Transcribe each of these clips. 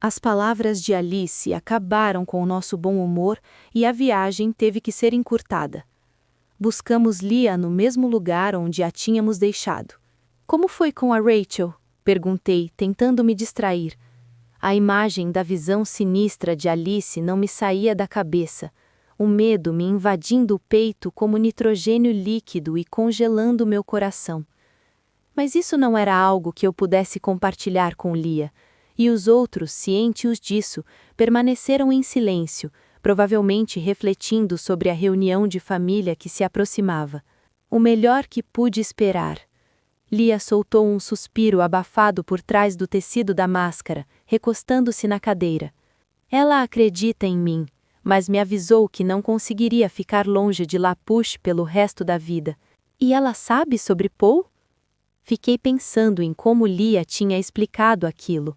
As palavras de Alice acabaram com o nosso bom humor e a viagem teve que ser encurtada. Buscamos Lia no mesmo lugar onde a tínhamos deixado. Como foi com a Rachel? Perguntei, tentando me distrair. A imagem da visão sinistra de Alice não me saía da cabeça, o medo me invadindo o peito como nitrogênio líquido e congelando meu coração. Mas isso não era algo que eu pudesse compartilhar com Lia, e os outros, cientes disso, permaneceram em silêncio, provavelmente refletindo sobre a reunião de família que se aproximava. O melhor que pude esperar. Lia soltou um suspiro abafado por trás do tecido da máscara, recostando-se na cadeira. Ela acredita em mim, mas me avisou que não conseguiria ficar longe de Lapush pelo resto da vida. E ela sabe sobre Paul? Fiquei pensando em como Lia tinha explicado aquilo.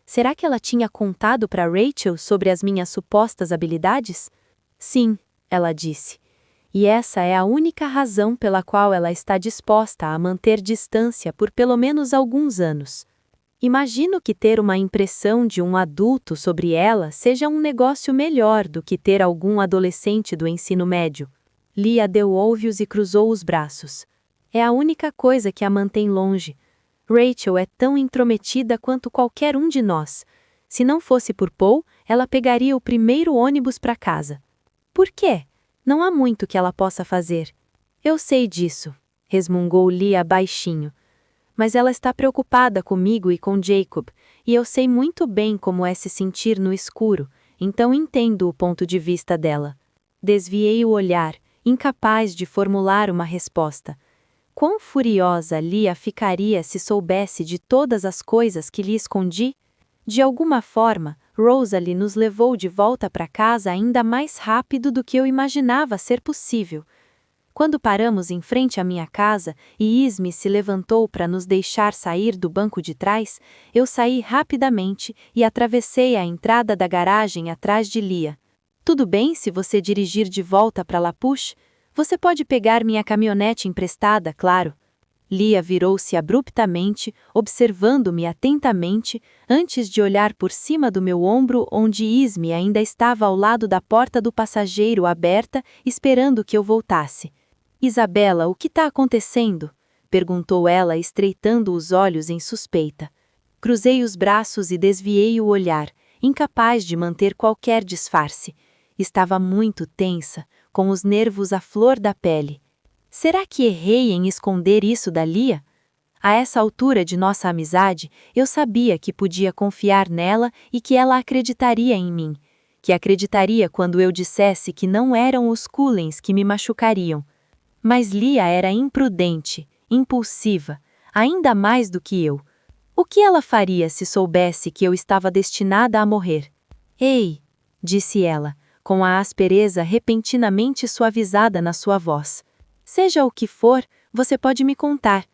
Será que ela tinha contado para Rachel sobre as minhas supostas habilidades? Sim, ela disse. E essa é a única razão pela qual ela está disposta a manter distância por pelo menos alguns anos. Imagino que ter uma impressão de um adulto sobre ela seja um negócio melhor do que ter algum adolescente do ensino médio. Lia deu ouvidos e cruzou os braços. É a única coisa que a mantém longe. Rachel é tão intrometida quanto qualquer um de nós. Se não fosse por Paul, ela pegaria o primeiro ônibus para casa. Por quê? Não há muito que ela possa fazer. Eu sei disso, resmungou Lia baixinho. Mas ela está preocupada comigo e com Jacob, e eu sei muito bem como é se sentir no escuro, então entendo o ponto de vista dela. Desviei o olhar, incapaz de formular uma resposta. Quão furiosa Lia ficaria se soubesse de todas as coisas que lhe escondi? De alguma forma, Rosalie nos levou de volta para casa ainda mais rápido do que eu imaginava ser possível. Quando paramos em frente à minha casa e Isme se levantou para nos deixar sair do banco de trás, eu saí rapidamente e atravessei a entrada da garagem atrás de Lia. Tudo bem se você dirigir de volta para Lapush? Você pode pegar minha caminhonete emprestada, claro. Lia virou-se abruptamente, observando-me atentamente, antes de olhar por cima do meu ombro onde Isme ainda estava ao lado da porta do passageiro aberta, esperando que eu voltasse. Isabela, o que está acontecendo? Perguntou ela, estreitando os olhos em suspeita. Cruzei os braços e desviei o olhar, incapaz de manter qualquer disfarce. Estava muito tensa, com os nervos à flor da pele. Será que errei em esconder isso da Lia? A essa altura de nossa amizade, eu sabia que podia confiar nela e que ela acreditaria em mim. Que acreditaria quando eu dissesse que não eram os Cullens que me machucariam. Mas Lia era imprudente, impulsiva, ainda mais do que eu. O que ela faria se soubesse que eu estava destinada a morrer? Ei, disse ela, com a aspereza repentinamente suavizada na sua voz. Seja o que for, você pode me contar.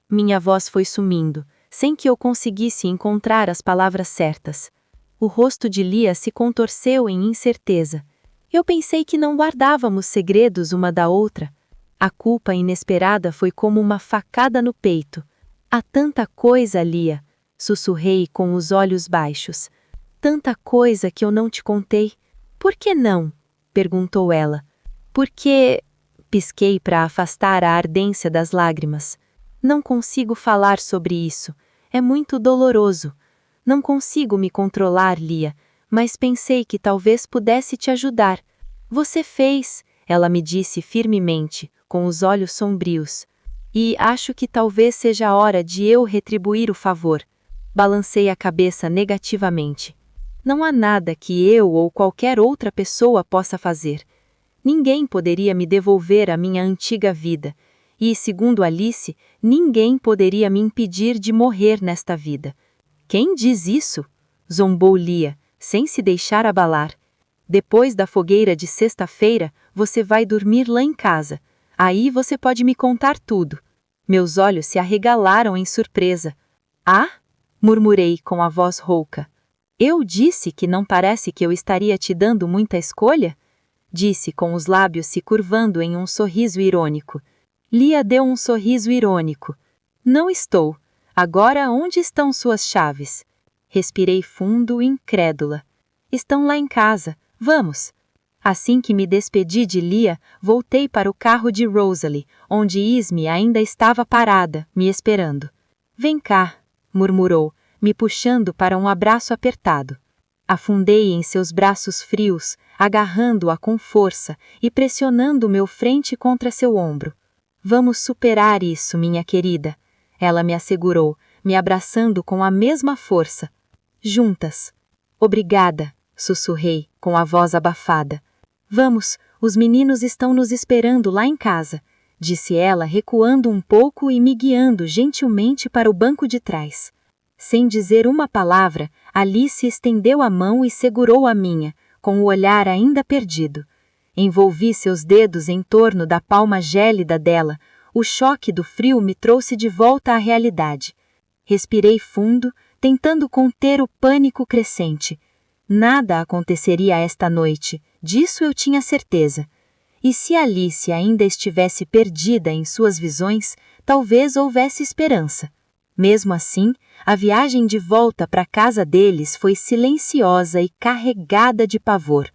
Minha voz foi sumindo, sem que eu conseguisse encontrar as palavras certas. O rosto de Lia se contorceu em incerteza. Eu pensei que não guardávamos segredos uma da outra. A culpa inesperada foi como uma facada no peito. Há tanta coisa, Lia, sussurrei com os olhos baixos. Tanta coisa que eu não te contei. Por que não? Perguntou ela. Porque... Pisquei para afastar a ardência das lágrimas. Não consigo falar sobre isso. É muito doloroso. Não consigo me controlar, Lia, mas pensei que talvez pudesse te ajudar. Você fez, ela me disse firmemente, com os olhos sombrios. E acho que talvez seja a hora de eu retribuir o favor. Balancei a cabeça negativamente. Não há nada que eu ou qualquer outra pessoa possa fazer. Ninguém poderia me devolver a minha antiga vida, e, segundo Alice, ninguém poderia me impedir de morrer nesta vida. Quem diz isso? Zombou Lia, sem se deixar abalar. Depois da fogueira de sexta-feira, você vai dormir lá em casa. Aí você pode me contar tudo. Meus olhos se arregalaram em surpresa. Ah? Murmurei com a voz rouca. Eu disse que não parece que eu estaria te dando muita escolha? Disse com os lábios se curvando em um sorriso irônico. Lia deu um sorriso irônico. Não estou. Agora onde estão suas chaves? Respirei fundo, incrédula. Estão lá em casa, vamos! Assim que me despedi de Leah, voltei para o carro de Rosalie, onde Esme ainda estava parada, me esperando. Vem cá, murmurou, me puxando para um abraço apertado. Afundei em seus braços frios, agarrando-a com força e pressionando meu frente contra seu ombro. Vamos superar isso, minha querida, ela me assegurou, me abraçando com a mesma força. Juntas. Obrigada, sussurrei, com a voz abafada. Vamos, os meninos estão nos esperando lá em casa, disse ela, recuando um pouco e me guiando gentilmente para o banco de trás. Sem dizer uma palavra, Alice estendeu a mão e segurou a minha, com o olhar ainda perdido. Envolvi seus dedos em torno da palma gélida dela. O choque do frio me trouxe de volta à realidade. Respirei fundo, tentando conter o pânico crescente. Nada aconteceria esta noite, disso eu tinha certeza. E se Alice ainda estivesse perdida em suas visões, talvez houvesse esperança. Mesmo assim, a viagem de volta para a casa deles foi silenciosa e carregada de pavor.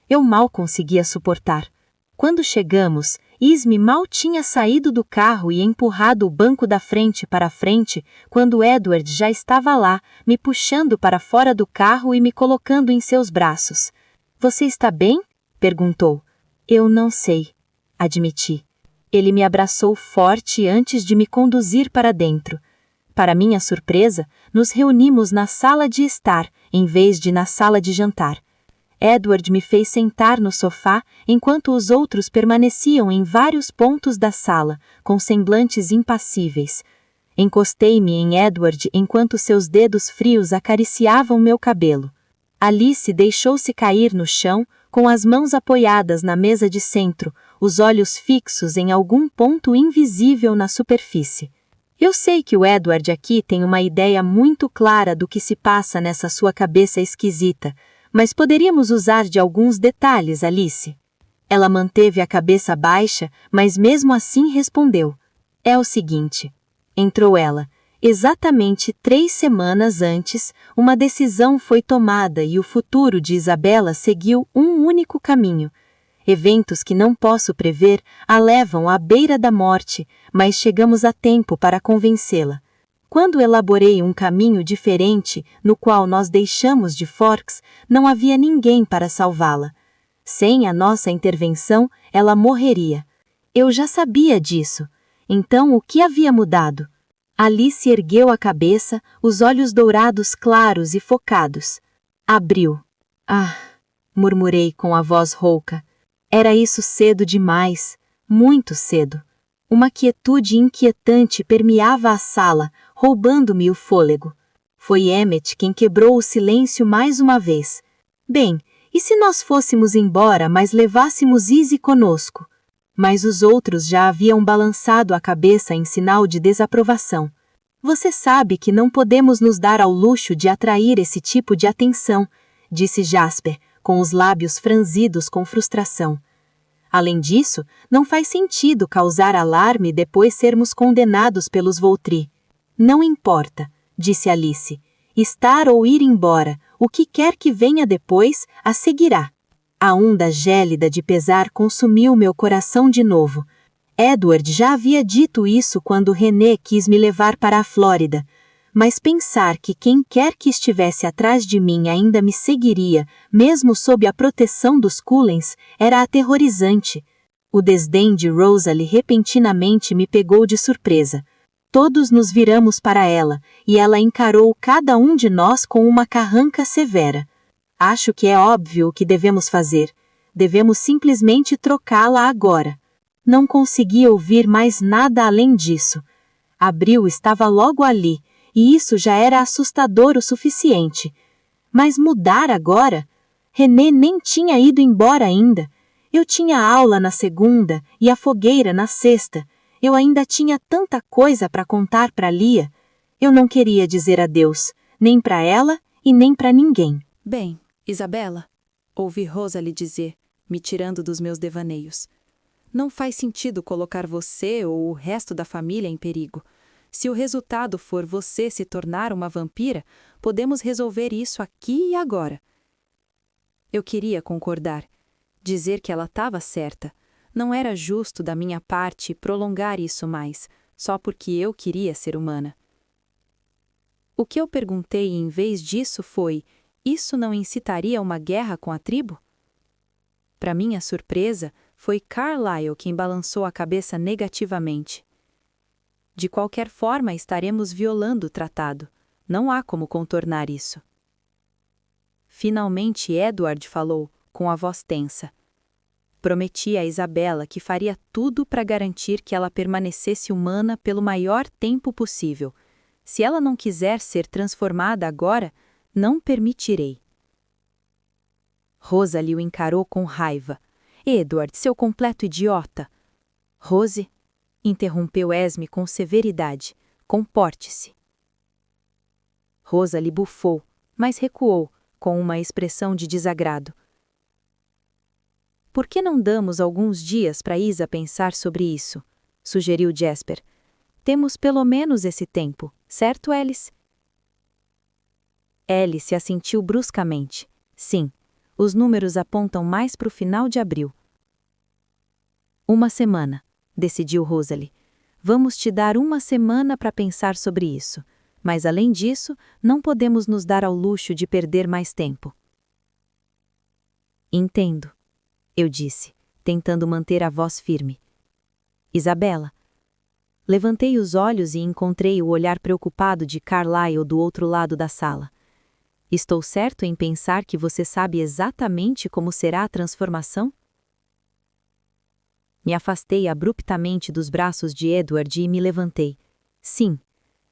Eu mal conseguia suportar. Quando chegamos, Esme mal tinha saído do carro e empurrado o banco da frente para a frente, quando Edward já estava lá, me puxando para fora do carro e me colocando em seus braços. Você está bem? Perguntou. Eu não sei, admiti. Ele me abraçou forte antes de me conduzir para dentro. Para minha surpresa, nos reunimos na sala de estar, em vez de na sala de jantar. Edward me fez sentar no sofá, enquanto os outros permaneciam em vários pontos da sala, com semblantes impassíveis. Encostei-me em Edward enquanto seus dedos frios acariciavam meu cabelo. Alice deixou-se cair no chão, com as mãos apoiadas na mesa de centro, os olhos fixos em algum ponto invisível na superfície. Eu sei que o Edward aqui tem uma ideia muito clara do que se passa nessa sua cabeça esquisita, mas poderíamos usar de alguns detalhes, Alice. Ela manteve a cabeça baixa, mas mesmo assim respondeu. É o seguinte. Entrou ela. Exatamente 3 semanas antes, uma decisão foi tomada e o futuro de Isabela seguiu um único caminho. Eventos que não posso prever a levam à beira da morte, mas chegamos a tempo para convencê-la. Quando elaborei um caminho diferente, no qual nós deixamos de Forks, não havia ninguém para salvá-la. Sem a nossa intervenção, ela morreria. Eu já sabia disso. Então, o que havia mudado? Alice ergueu a cabeça, os olhos dourados claros e focados. Abriu. Ah, murmurei com a voz rouca. Era isso cedo demais, muito cedo. Uma quietude inquietante permeava a sala, roubando-me o fôlego. Foi Emmett quem quebrou o silêncio mais uma vez. Bem, e se nós fôssemos embora, mas levássemos Izzy conosco? Mas os outros já haviam balançado a cabeça em sinal de desaprovação. Você sabe que não podemos nos dar ao luxo de atrair esse tipo de atenção, disse Jasper, com os lábios franzidos com frustração. Além disso, não faz sentido causar alarme e depois sermos condenados pelos Voltri. Não importa, disse Alice. Estar ou ir embora, o que quer que venha depois, a seguirá. A onda gélida de pesar consumiu meu coração de novo. Edward já havia dito isso quando René quis me levar para a Flórida. Mas pensar que quem quer que estivesse atrás de mim ainda me seguiria, mesmo sob a proteção dos Cullens, era aterrorizante. O desdém de Rosalie repentinamente me pegou de surpresa. Todos nos viramos para ela, e ela encarou cada um de nós com uma carranca severa. Acho que é óbvio o que devemos fazer. Devemos simplesmente trocá-la agora. Não consegui ouvir mais nada além disso. Abril estava logo ali, e isso já era assustador o suficiente. Mas mudar agora? René nem tinha ido embora ainda. Eu tinha aula na segunda e a fogueira na sexta. Eu ainda tinha tanta coisa para contar para Leah. Eu não queria dizer adeus, nem para ela e nem para ninguém. Bem, Isabela, ouvi Rosalie dizer, me tirando dos meus devaneios. Não faz sentido colocar você ou o resto da família em perigo. Se o resultado for você se tornar uma vampira, podemos resolver isso aqui e agora. Eu queria concordar, dizer que ela estava certa. Não era justo da minha parte prolongar isso mais, só porque eu queria ser humana. O que eu perguntei em vez disso foi: isso não incitaria uma guerra com a tribo? Para minha surpresa, foi Carlyle quem balançou a cabeça negativamente. De qualquer forma, estaremos violando o tratado. Não há como contornar isso. Finalmente Edward falou, com a voz tensa. Prometi a Isabela que faria tudo para garantir que ela permanecesse humana pelo maior tempo possível. Se ela não quiser ser transformada agora, não permitirei. Rosalie o encarou com raiva. Edward, seu completo idiota! Rose, interrompeu Esme com severidade. Comporte-se. Rosalie bufou, mas recuou, com uma expressão de desagrado. Por que não damos alguns dias para Isa pensar sobre isso? Sugeriu Jasper. Temos pelo menos esse tempo, certo, Alice? Alice assentiu bruscamente. Sim, os números apontam mais para o final de abril. Uma semana, decidiu Rosalie. Vamos te dar uma semana para pensar sobre isso, mas além disso, não podemos nos dar ao luxo de perder mais tempo. Entendo, eu disse, tentando manter a voz firme. Isabela. Levantei os olhos e encontrei o olhar preocupado de Carlyle do outro lado da sala. Estou certo em pensar que você sabe exatamente como será a transformação? Me afastei abruptamente dos braços de Edward e me levantei. Sim,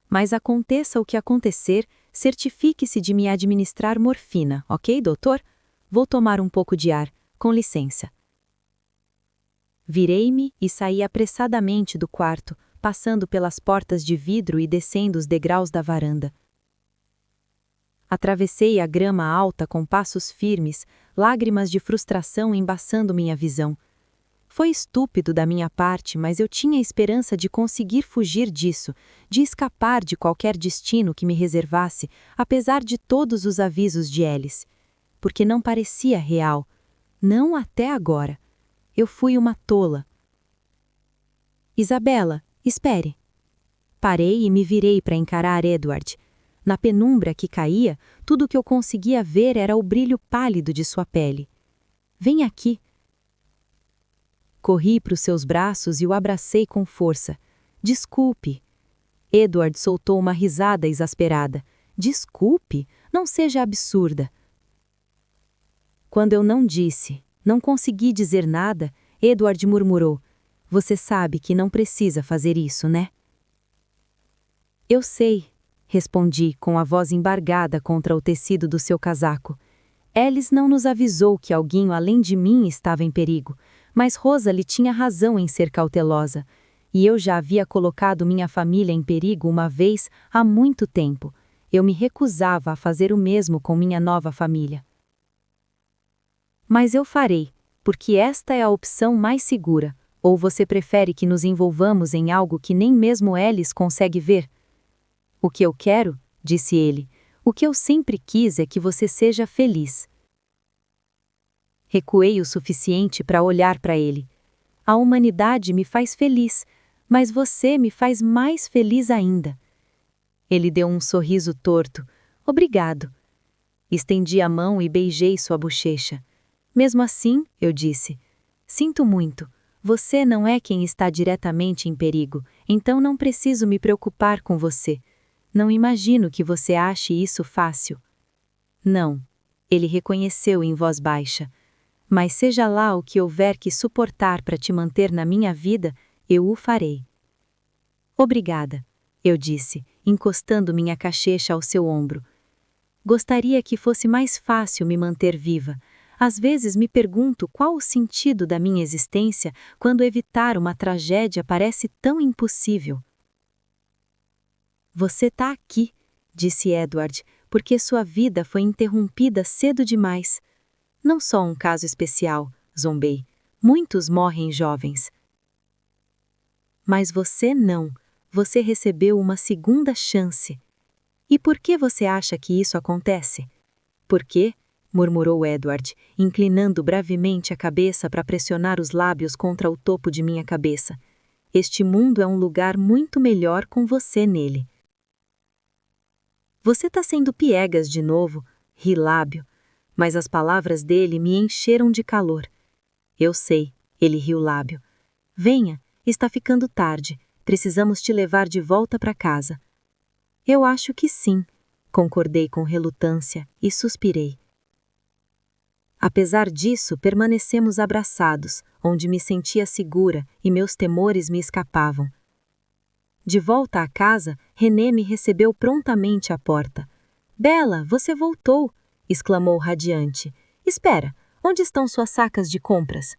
mas aconteça o que acontecer, certifique-se de me administrar morfina, ok, doutor? Vou tomar um pouco de ar, com licença. Virei-me e saí apressadamente do quarto, passando pelas portas de vidro e descendo os degraus da varanda. Atravessei a grama alta com passos firmes, lágrimas de frustração embaçando minha visão. Foi estúpido da minha parte, mas eu tinha esperança de conseguir fugir disso, de escapar de qualquer destino que me reservasse, apesar de todos os avisos de Alice. Porque não parecia real. Não até agora. Eu fui uma tola. Isabela, espere. Parei e me virei para encarar Edward. Na penumbra que caía, tudo o que eu conseguia ver era o brilho pálido de sua pele. Vem aqui. Corri para os seus braços e o abracei com força. Desculpe. Edward soltou uma risada exasperada. Desculpe, não seja absurda. Quando eu não disse, não consegui dizer nada, Edward murmurou. Você sabe que não precisa fazer isso, né? Eu sei, respondi com a voz embargada contra o tecido do seu casaco. Alice não nos avisou que alguém além de mim estava em perigo, mas Rosalie tinha razão em ser cautelosa, e eu já havia colocado minha família em perigo uma vez há muito tempo. Eu me recusava a fazer o mesmo com minha nova família. Mas eu farei, porque esta é a opção mais segura. Ou você prefere que nos envolvamos em algo que nem mesmo Alice consegue ver? O que eu quero, disse ele, o que eu sempre quis é que você seja feliz. Recuei o suficiente para olhar para ele. A humanidade me faz feliz, mas você me faz mais feliz ainda. Ele deu um sorriso torto. Obrigado. Estendi a mão e beijei sua bochecha. Mesmo assim, eu disse, sinto muito. Você não é quem está diretamente em perigo, então não preciso me preocupar com você. Não imagino que você ache isso fácil. Não, ele reconheceu em voz baixa. Mas seja lá o que houver que suportar para te manter na minha vida, eu o farei. Obrigada, eu disse, encostando minha cachecha ao seu ombro. Gostaria que fosse mais fácil me manter viva. Às vezes me pergunto qual o sentido da minha existência quando evitar uma tragédia parece tão impossível. Você está aqui, disse Edward, porque sua vida foi interrompida cedo demais. Não só um caso especial, zombei. Muitos morrem jovens. Mas você não. você recebeu uma segunda chance. E por que você acha que isso acontece? Por quê? Murmurou Edward, inclinando brevemente a cabeça para pressionar os lábios contra o topo de minha cabeça. Este mundo é um lugar muito melhor com você nele. Você tá sendo piegas de novo, ri Lábio, mas as palavras dele me encheram de calor. Eu sei, ele riu Lábio. Venha, está ficando tarde, precisamos te levar de volta para casa. Eu acho que sim, concordei com relutância e suspirei. Apesar disso, permanecemos abraçados, onde me sentia segura e meus temores me escapavam. De volta à casa, René me recebeu prontamente à porta. Bella, você voltou! Exclamou radiante. Espera, onde estão suas sacas de compras?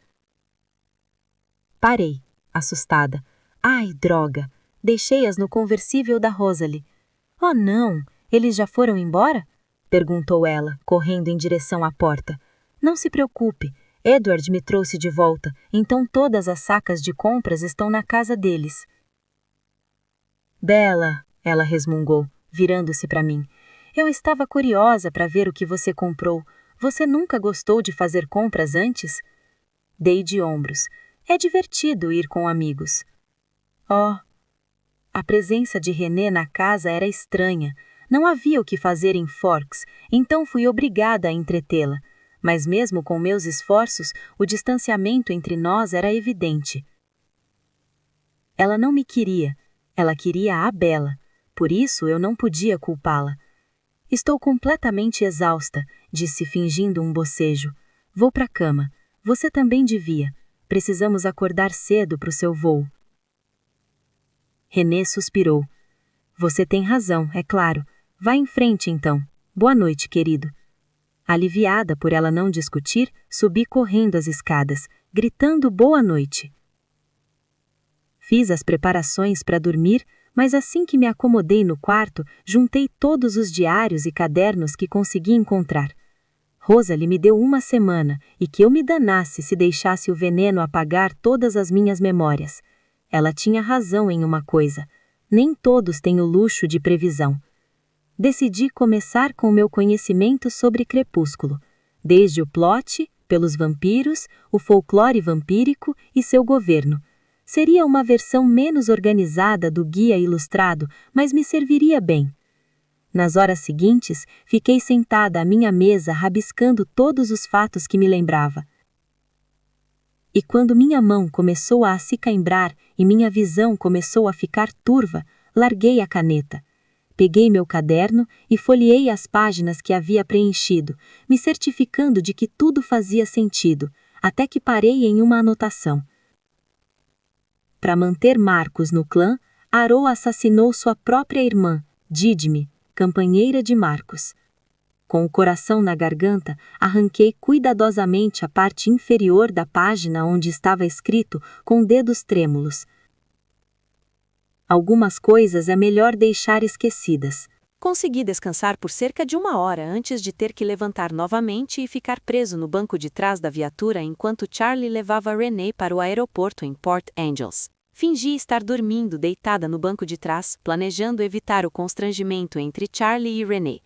Parei, assustada. Ai, droga! Deixei-as no conversível da Rosalie. Oh, não! Eles já foram embora? Perguntou ela, correndo em direção à porta. Não se preocupe, Edward me trouxe de volta, então todas as sacas de compras estão na casa deles. Bella, ela resmungou, virando-se para mim. Eu estava curiosa para ver o que você comprou. Você nunca gostou de fazer compras antes? Dei de ombros. É divertido ir com amigos. Oh! A presença de René na casa era estranha. Não havia o que fazer em Forks, então fui obrigada a entretê-la. Mas mesmo com meus esforços, o distanciamento entre nós era evidente. Ela não me queria, ela queria a Bella, por isso eu não podia culpá-la. Estou completamente exausta, disse fingindo um bocejo. Vou para a cama, você também devia, precisamos acordar cedo para o seu voo. René suspirou. Você tem razão, é claro. Vá em frente então. Boa noite, querido. Aliviada por ela não discutir, subi correndo as escadas, gritando boa noite. Fiz as preparações para dormir, mas assim que me acomodei no quarto, juntei todos os diários e cadernos que consegui encontrar. Rosalie me deu uma semana e que eu me danasse se deixasse o veneno apagar todas as minhas memórias. Ela tinha razão em uma coisa: nem todos têm o luxo de previsão. Decidi começar com meu conhecimento sobre Crepúsculo, desde o plot, pelos vampiros, o folclore vampírico e seu governo. Seria uma versão menos organizada do guia ilustrado, mas me serviria bem. Nas horas seguintes, fiquei sentada à minha mesa rabiscando todos os fatos que me lembrava. E quando minha mão começou a acicaimbrar e minha visão começou a ficar turva, larguei a caneta. Peguei meu caderno e folheei as páginas que havia preenchido, me certificando de que tudo fazia sentido, até que parei em uma anotação. Para manter Marcus no clã, Aro assassinou sua própria irmã, Didme, companheira de Marcus. Com o coração na garganta, arranquei cuidadosamente a parte inferior da página onde estava escrito com dedos trêmulos. Algumas coisas é melhor deixar esquecidas. Consegui descansar por cerca de 1 hora antes de ter que levantar novamente e ficar preso no banco de trás da viatura enquanto Charlie levava René para o aeroporto em Port Angels. Fingi estar dormindo deitada no banco de trás, planejando evitar o constrangimento entre Charlie e René.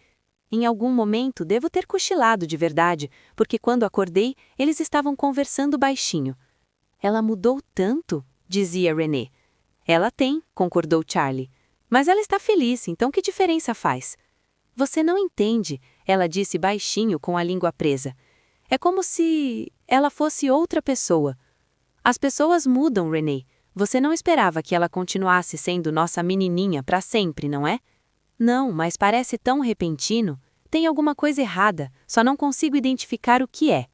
Em algum momento devo ter cochilado de verdade, porque quando acordei, eles estavam conversando baixinho. Ela mudou tanto, dizia René. Ela tem, concordou Charlie. Mas ela está feliz, então que diferença faz? Você não entende, ela disse baixinho com a língua presa. É como se ela fosse outra pessoa. As pessoas mudam, René. Você não esperava que ela continuasse sendo nossa menininha para sempre, não é? Não, mas parece tão repentino. Tem alguma coisa errada, só não consigo identificar o que é.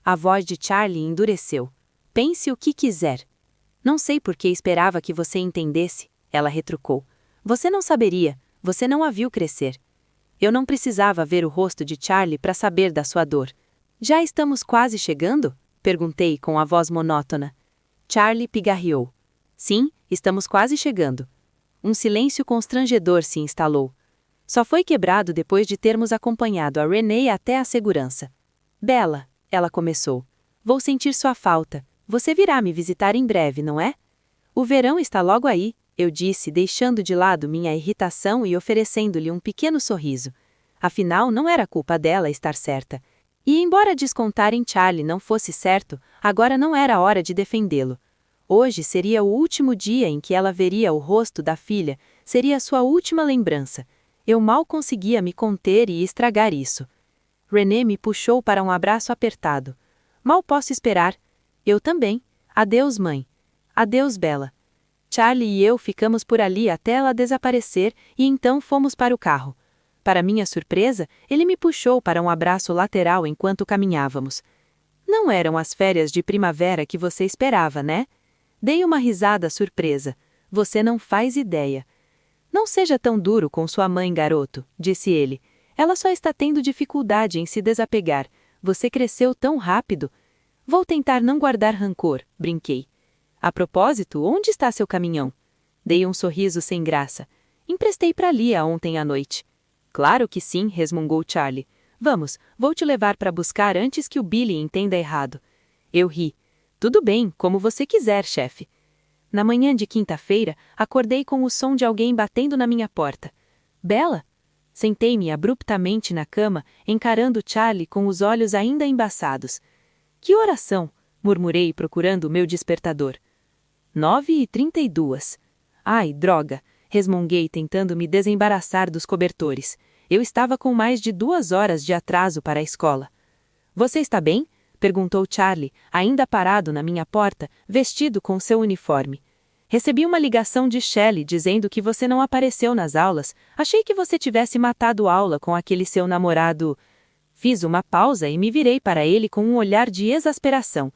A voz de Charlie endureceu. Pense o que quiser. Não sei por que esperava que você entendesse, ela retrucou. Você não saberia, você não a viu crescer. Eu não precisava ver o rosto de Charlie para saber da sua dor. Já estamos quase chegando? Perguntei com a voz monótona. Charlie pigarreou. Sim, estamos quase chegando. Um silêncio constrangedor se instalou. Só foi quebrado depois de termos acompanhado a René até a segurança. Bella, ela começou. Vou sentir sua falta. Você virá me visitar em breve, não é? O verão está logo aí. eu disse, deixando de lado minha irritação e oferecendo-lhe um pequeno sorriso. Afinal, não era culpa dela estar certa. E embora descontar em Charlie não fosse certo, agora não era a hora de defendê-lo. Hoje seria o último dia em que ela veria o rosto da filha, seria sua última lembrança. Eu mal conseguia me conter e estragar isso. René me puxou para um abraço apertado. Mal posso esperar. Eu também. Adeus, mãe. Adeus, Bella. Charlie e eu ficamos por ali até ela desaparecer e então fomos para o carro. Para minha surpresa, ele me puxou para um abraço lateral enquanto caminhávamos. Não eram as férias de primavera que você esperava, né? Dei uma risada surpresa. Você não faz ideia. Não seja tão duro com sua mãe, garoto, disse ele. Ela só está tendo dificuldade em se desapegar. Você cresceu tão rápido. Vou tentar não guardar rancor, brinquei. A propósito, onde está seu caminhão? Dei um sorriso sem graça. Emprestei para Lia ontem à noite. Claro que sim, resmungou Charlie. Vamos, vou te levar para buscar antes que o Billy entenda errado. Eu ri. Tudo bem, como você quiser, chefe. Na manhã de quinta-feira, acordei com o som de alguém batendo na minha porta. Bella? Sentei-me abruptamente na cama, encarando Charlie com os olhos ainda embaçados. Que oração? Murmurei, procurando o meu despertador. 9h32. Ai, droga! Resmunguei, tentando me desembaraçar dos cobertores. Eu estava com mais de 2 horas de atraso para a escola. Você está bem? Perguntou Charlie, ainda parado na minha porta, vestido com seu uniforme. Recebi uma ligação de Shelley dizendo que você não apareceu nas aulas. Achei que você tivesse matado aula com aquele seu namorado. Fiz uma pausa e me virei para ele com um olhar de exasperação.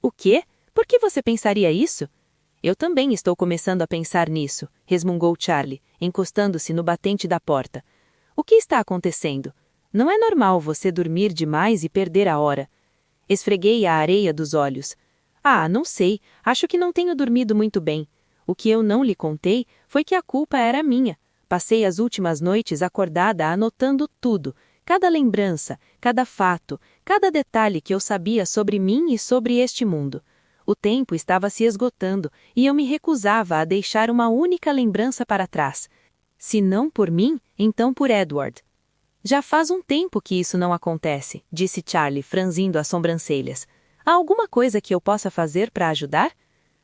O quê? Por que você pensaria isso? Eu também estou começando a pensar nisso, resmungou Charlie, encostando-se no batente da porta. O que está acontecendo? Não é normal você dormir demais e perder a hora. Esfreguei a areia dos olhos. Ah, não sei, acho que não tenho dormido muito bem. O que eu não lhe contei foi que a culpa era minha. Passei as últimas noites acordada anotando tudo, cada lembrança, cada fato, cada detalhe que eu sabia sobre mim e sobre este mundo. O tempo estava se esgotando e eu me recusava a deixar uma única lembrança para trás. Se não por mim, então por Edward. Já faz um tempo que isso não acontece, disse Charlie, franzindo as sobrancelhas. Há alguma coisa que eu possa fazer para ajudar?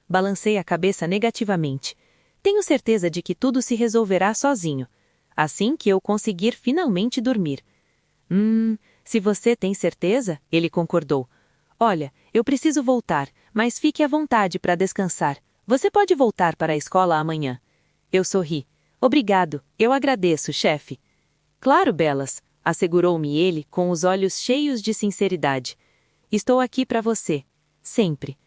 Balancei a cabeça negativamente. Tenho certeza de que tudo se resolverá sozinho, assim que eu conseguir finalmente dormir. Se você tem certeza, ele concordou. Olha, eu preciso voltar, mas fique à vontade para descansar. Você pode voltar para a escola amanhã. Eu sorri. Obrigado, eu agradeço, chefe. Claro, Belas, assegurou-me ele com os olhos cheios de sinceridade. Estou aqui para você. Sempre.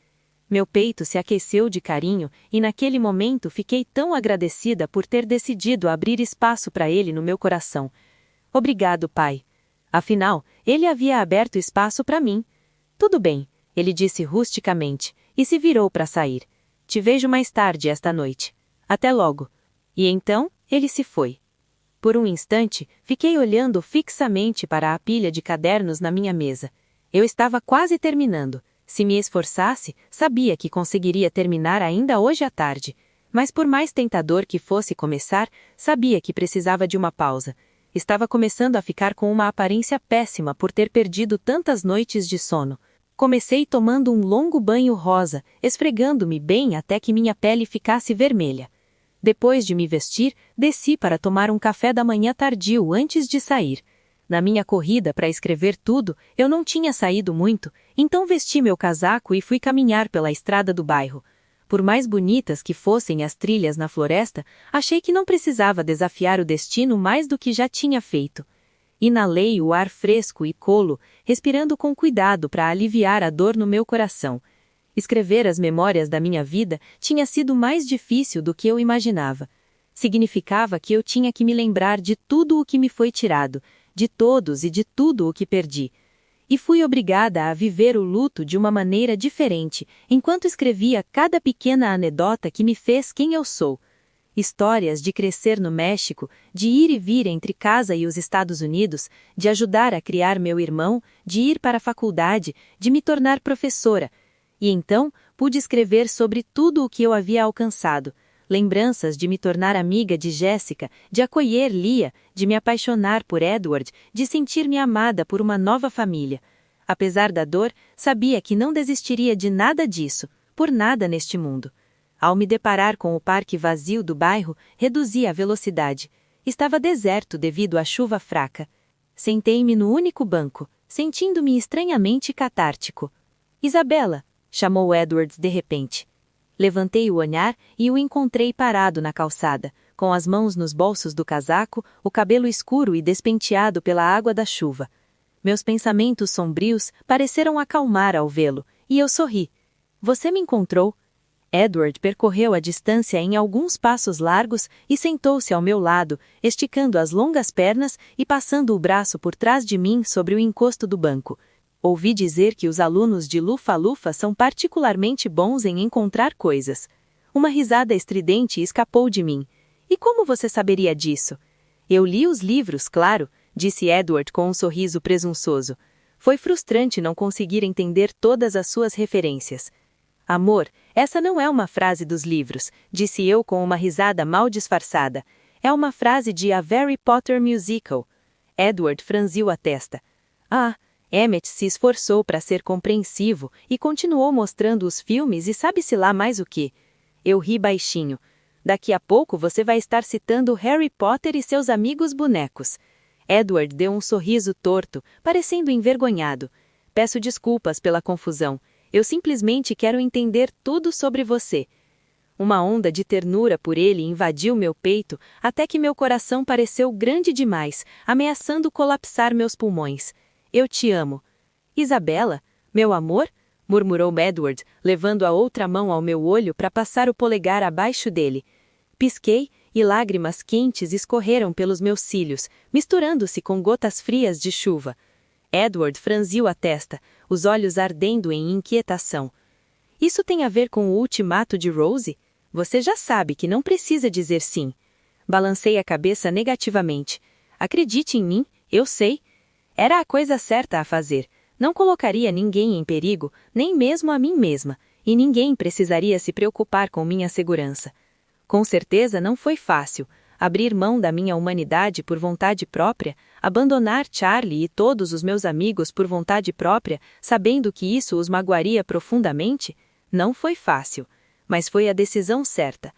Meu peito se aqueceu de carinho e naquele momento fiquei tão agradecida por ter decidido abrir espaço para ele no meu coração. Obrigado, pai. Afinal, ele havia aberto espaço para mim. Tudo bem, ele disse rusticamente, e se virou para sair. Te vejo mais tarde esta noite. Até logo. E então, ele se foi. Por um instante, fiquei olhando fixamente para a pilha de cadernos na minha mesa. Eu estava quase terminando. Se me esforçasse, sabia que conseguiria terminar ainda hoje à tarde. Mas por mais tentador que fosse começar, sabia que precisava de uma pausa. Estava começando a ficar com uma aparência péssima por ter perdido tantas noites de sono. Comecei tomando um longo banho rosa, esfregando-me bem até que minha pele ficasse vermelha. Depois de me vestir, desci para tomar um café da manhã tardio antes de sair. Na minha corrida para escrever tudo, eu não tinha saído muito, então vesti meu casaco e fui caminhar pela estrada do bairro. Por mais bonitas que fossem as trilhas na floresta, achei que não precisava desafiar o destino mais do que já tinha feito. Inalei o ar fresco e colo, respirando com cuidado para aliviar a dor no meu coração. Escrever as memórias da minha vida tinha sido mais difícil do que eu imaginava. Significava que eu tinha que me lembrar de tudo o que me foi tirado, de todos e de tudo o que perdi. E fui obrigada a viver o luto de uma maneira diferente, enquanto escrevia cada pequena anedota que me fez quem eu sou. Histórias de crescer no México, de ir e vir entre casa e os Estados Unidos, de ajudar a criar meu irmão, de ir para a faculdade, de me tornar professora. E então, pude escrever sobre tudo o que eu havia alcançado, Lembranças de me tornar amiga de Jessica, de acolher Lia, de me apaixonar por Edward, de sentir-me amada por uma nova família. Apesar da dor, sabia que não desistiria de nada disso, por nada neste mundo. Ao me deparar com o parque vazio do bairro, reduzi a velocidade. Estava deserto devido à chuva fraca. Sentei-me no único banco, sentindo-me estranhamente catártico. Isabela, chamou Edwards de repente. Levantei o olhar e o encontrei parado na calçada, com as mãos nos bolsos do casaco, o cabelo escuro e despenteado pela água da chuva. Meus pensamentos sombrios pareceram acalmar ao vê-lo, e eu sorri. Você me encontrou? Edward percorreu a distância em alguns passos largos e sentou-se ao meu lado, esticando as longas pernas e passando o braço por trás de mim sobre o encosto do banco. Ouvi dizer que os alunos de Lufa-Lufa são particularmente bons em encontrar coisas. Uma risada estridente escapou de mim. E como você saberia disso? Eu li os livros, claro, disse Edward com um sorriso presunçoso. Foi frustrante não conseguir entender todas as suas referências. Amor, essa não é uma frase dos livros, disse eu com uma risada mal disfarçada. É uma frase de A Harry Potter Musical. Edward franziu a testa. Ah, Emmett se esforçou para ser compreensivo e continuou mostrando os filmes e sabe-se lá mais o que. Eu ri baixinho. Daqui a pouco você vai estar citando Harry Potter e seus amigos bonecos. Edward deu um sorriso torto, parecendo envergonhado. Peço desculpas pela confusão. Eu simplesmente quero entender tudo sobre você. Uma onda de ternura por ele invadiu meu peito até que meu coração pareceu grande demais, ameaçando colapsar meus pulmões. Eu te amo. Isabela, meu amor? Murmurou Edward, levando a outra mão ao meu olho para passar o polegar abaixo dele. Pisquei e lágrimas quentes escorreram pelos meus cílios, misturando-se com gotas frias de chuva. Edward franziu a testa, os olhos ardendo em inquietação. Isso tem a ver com o ultimato de Rose? Você já sabe que não precisa dizer sim. Balancei a cabeça negativamente. Acredite em mim, eu sei. Era a coisa certa a fazer. Não colocaria ninguém em perigo, nem mesmo a mim mesma, e ninguém precisaria se preocupar com minha segurança. Com certeza não foi fácil. Abrir mão da minha humanidade por vontade própria, abandonar Charlie e todos os meus amigos por vontade própria, sabendo que isso os magoaria profundamente, não foi fácil, mas foi a decisão certa.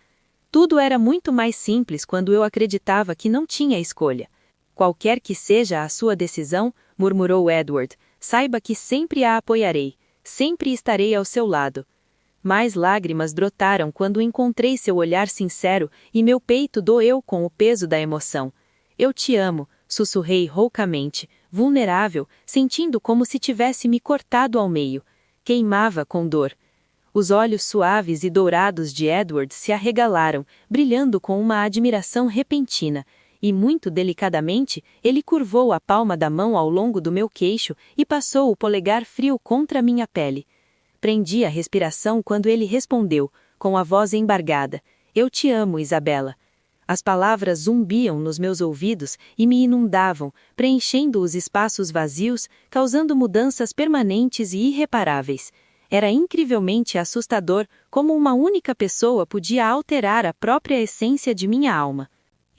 Tudo era muito mais simples quando eu acreditava que não tinha escolha. Qualquer que seja a sua decisão, murmurou Edward, saiba que sempre a apoiarei, sempre estarei ao seu lado. Mais lágrimas brotaram quando encontrei seu olhar sincero e meu peito doeu com o peso da emoção. Eu te amo, sussurrei roucamente, vulnerável, sentindo como se tivesse me cortado ao meio. Queimava com dor. Os olhos suaves e dourados de Edward se arregalaram, brilhando com uma admiração repentina, e muito delicadamente ele curvou a palma da mão ao longo do meu queixo e passou o polegar frio contra minha pele. Prendi a respiração quando ele respondeu, com a voz embargada, Eu te amo, Isabela. As palavras zumbiam nos meus ouvidos e me inundavam, preenchendo os espaços vazios, causando mudanças permanentes e irreparáveis. Era incrivelmente assustador como uma única pessoa podia alterar a própria essência de minha alma.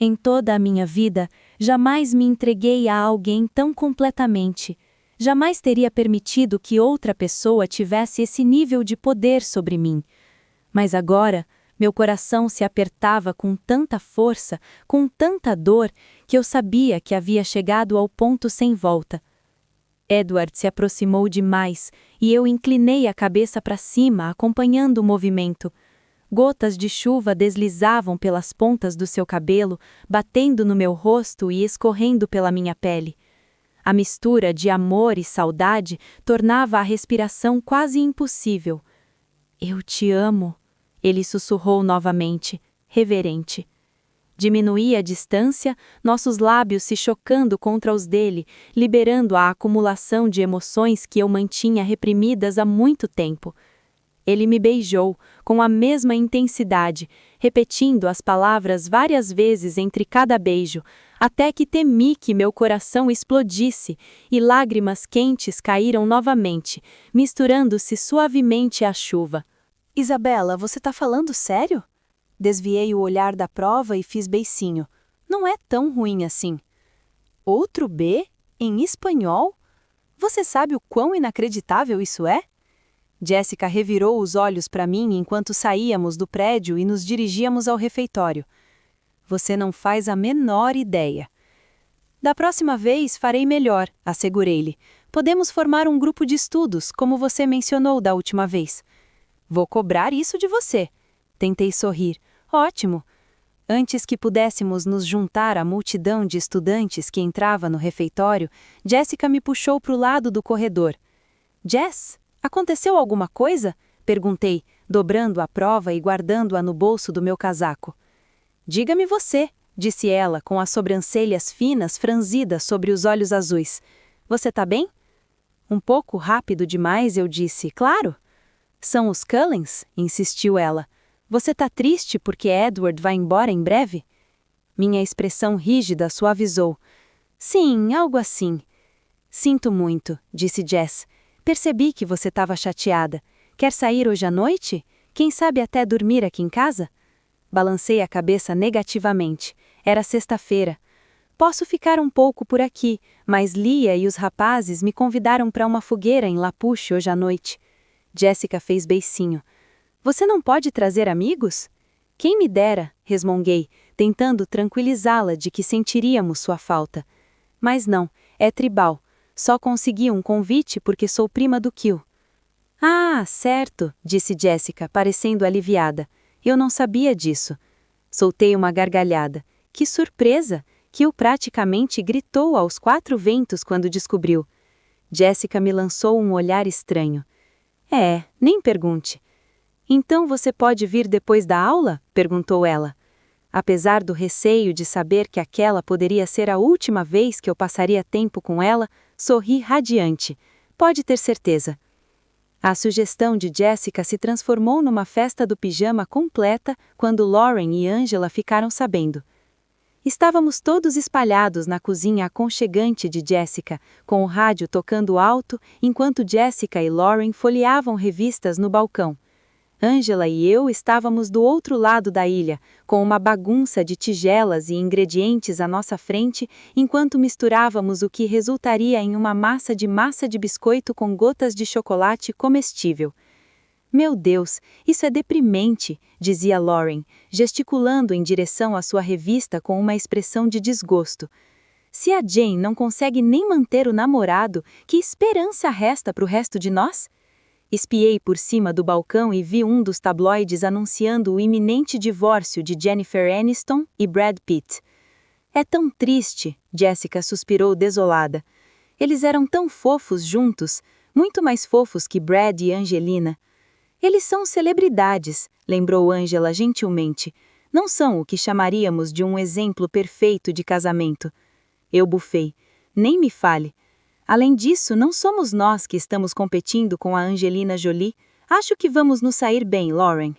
Em toda a minha vida, jamais me entreguei a alguém tão completamente. Jamais teria permitido que outra pessoa tivesse esse nível de poder sobre mim. Mas agora, meu coração se apertava com tanta força, com tanta dor, que eu sabia que havia chegado ao ponto sem volta. Edward se aproximou demais, e eu inclinei a cabeça para cima, acompanhando o movimento. Gotas de chuva deslizavam pelas pontas do seu cabelo, batendo no meu rosto e escorrendo pela minha pele. A mistura de amor e saudade tornava a respiração quase impossível. Eu te amo, ele sussurrou novamente, reverente. Diminuí a distância, nossos lábios se chocando contra os dele, liberando a acumulação de emoções que eu mantinha reprimidas há muito tempo. Ele me beijou, com a mesma intensidade, repetindo as palavras várias vezes entre cada beijo, até que temi que meu coração explodisse, e lágrimas quentes caíram novamente, misturando-se suavemente à chuva. Isabela, você tá falando sério? Desviei o olhar da prova e fiz beicinho. Não é tão ruim assim. Outro B? Em espanhol? Você sabe o quão inacreditável isso é? Jessica revirou os olhos para mim enquanto saíamos do prédio e nos dirigíamos ao refeitório. Você não faz a menor ideia. Da próxima vez farei melhor, assegurei-lhe. Podemos formar um grupo de estudos, como você mencionou da última vez. Vou cobrar isso de você. Tentei sorrir. Ótimo. Antes que pudéssemos nos juntar à multidão de estudantes que entrava no refeitório, Jessica me puxou para o lado do corredor. Jess, aconteceu alguma coisa? Perguntei, dobrando a prova e guardando-a no bolso do meu casaco. Diga-me você, disse ela, com as sobrancelhas finas franzidas sobre os olhos azuis. Você tá bem? Um pouco rápido demais, eu disse, claro. São os Cullens? Insistiu ela. Você tá triste porque Edward vai embora em breve? Minha expressão rígida suavizou. Sim, algo assim. Sinto muito, disse Jess. Percebi que você estava chateada. Quer sair hoje à noite? Quem sabe até dormir aqui em casa? Balancei a cabeça negativamente. Era sexta-feira. Posso ficar um pouco por aqui, mas Leah e os rapazes me convidaram para uma fogueira em Lapuche hoje à noite. Jessica fez beicinho. Você não pode trazer amigos? Quem me dera, resmunguei, tentando tranquilizá-la de que sentiríamos sua falta. Mas não, é tribal. Só consegui um convite porque sou prima do Kill. Ah, certo, disse Jessica, parecendo aliviada. Eu não sabia disso. Soltei uma gargalhada. Que surpresa! Kill praticamente gritou aos quatro ventos quando descobriu. Jessica me lançou um olhar estranho. Nem pergunte. Então você pode vir depois da aula? Perguntou ela. Apesar do receio de saber que aquela poderia ser a última vez que eu passaria tempo com ela, sorri radiante. Pode ter certeza. A sugestão de Jessica se transformou numa festa do pijama completa quando Lauren e Angela ficaram sabendo. Estávamos todos espalhados na cozinha aconchegante de Jessica, com o rádio tocando alto, enquanto Jessica e Lauren folheavam revistas no balcão. Angela e eu estávamos do outro lado da ilha, com uma bagunça de tigelas e ingredientes à nossa frente, enquanto misturávamos o que resultaria em uma massa de biscoito com gotas de chocolate comestível. Meu Deus, isso é deprimente, dizia Lauren, gesticulando em direção à sua revista com uma expressão de desgosto. Se a Jane não consegue nem manter o namorado, que esperança resta para o resto de nós? Espiei por cima do balcão e vi um dos tabloides anunciando o iminente divórcio de Jennifer Aniston e Brad Pitt. É tão triste, Jessica suspirou desolada. Eles eram tão fofos juntos, muito mais fofos que Brad e Angelina. Eles são celebridades, lembrou Angela gentilmente. Não são o que chamaríamos de um exemplo perfeito de casamento. Eu bufei. Nem me fale. Além disso, não somos nós que estamos competindo com a Angelina Jolie. Acho que vamos nos sair bem, Lauren.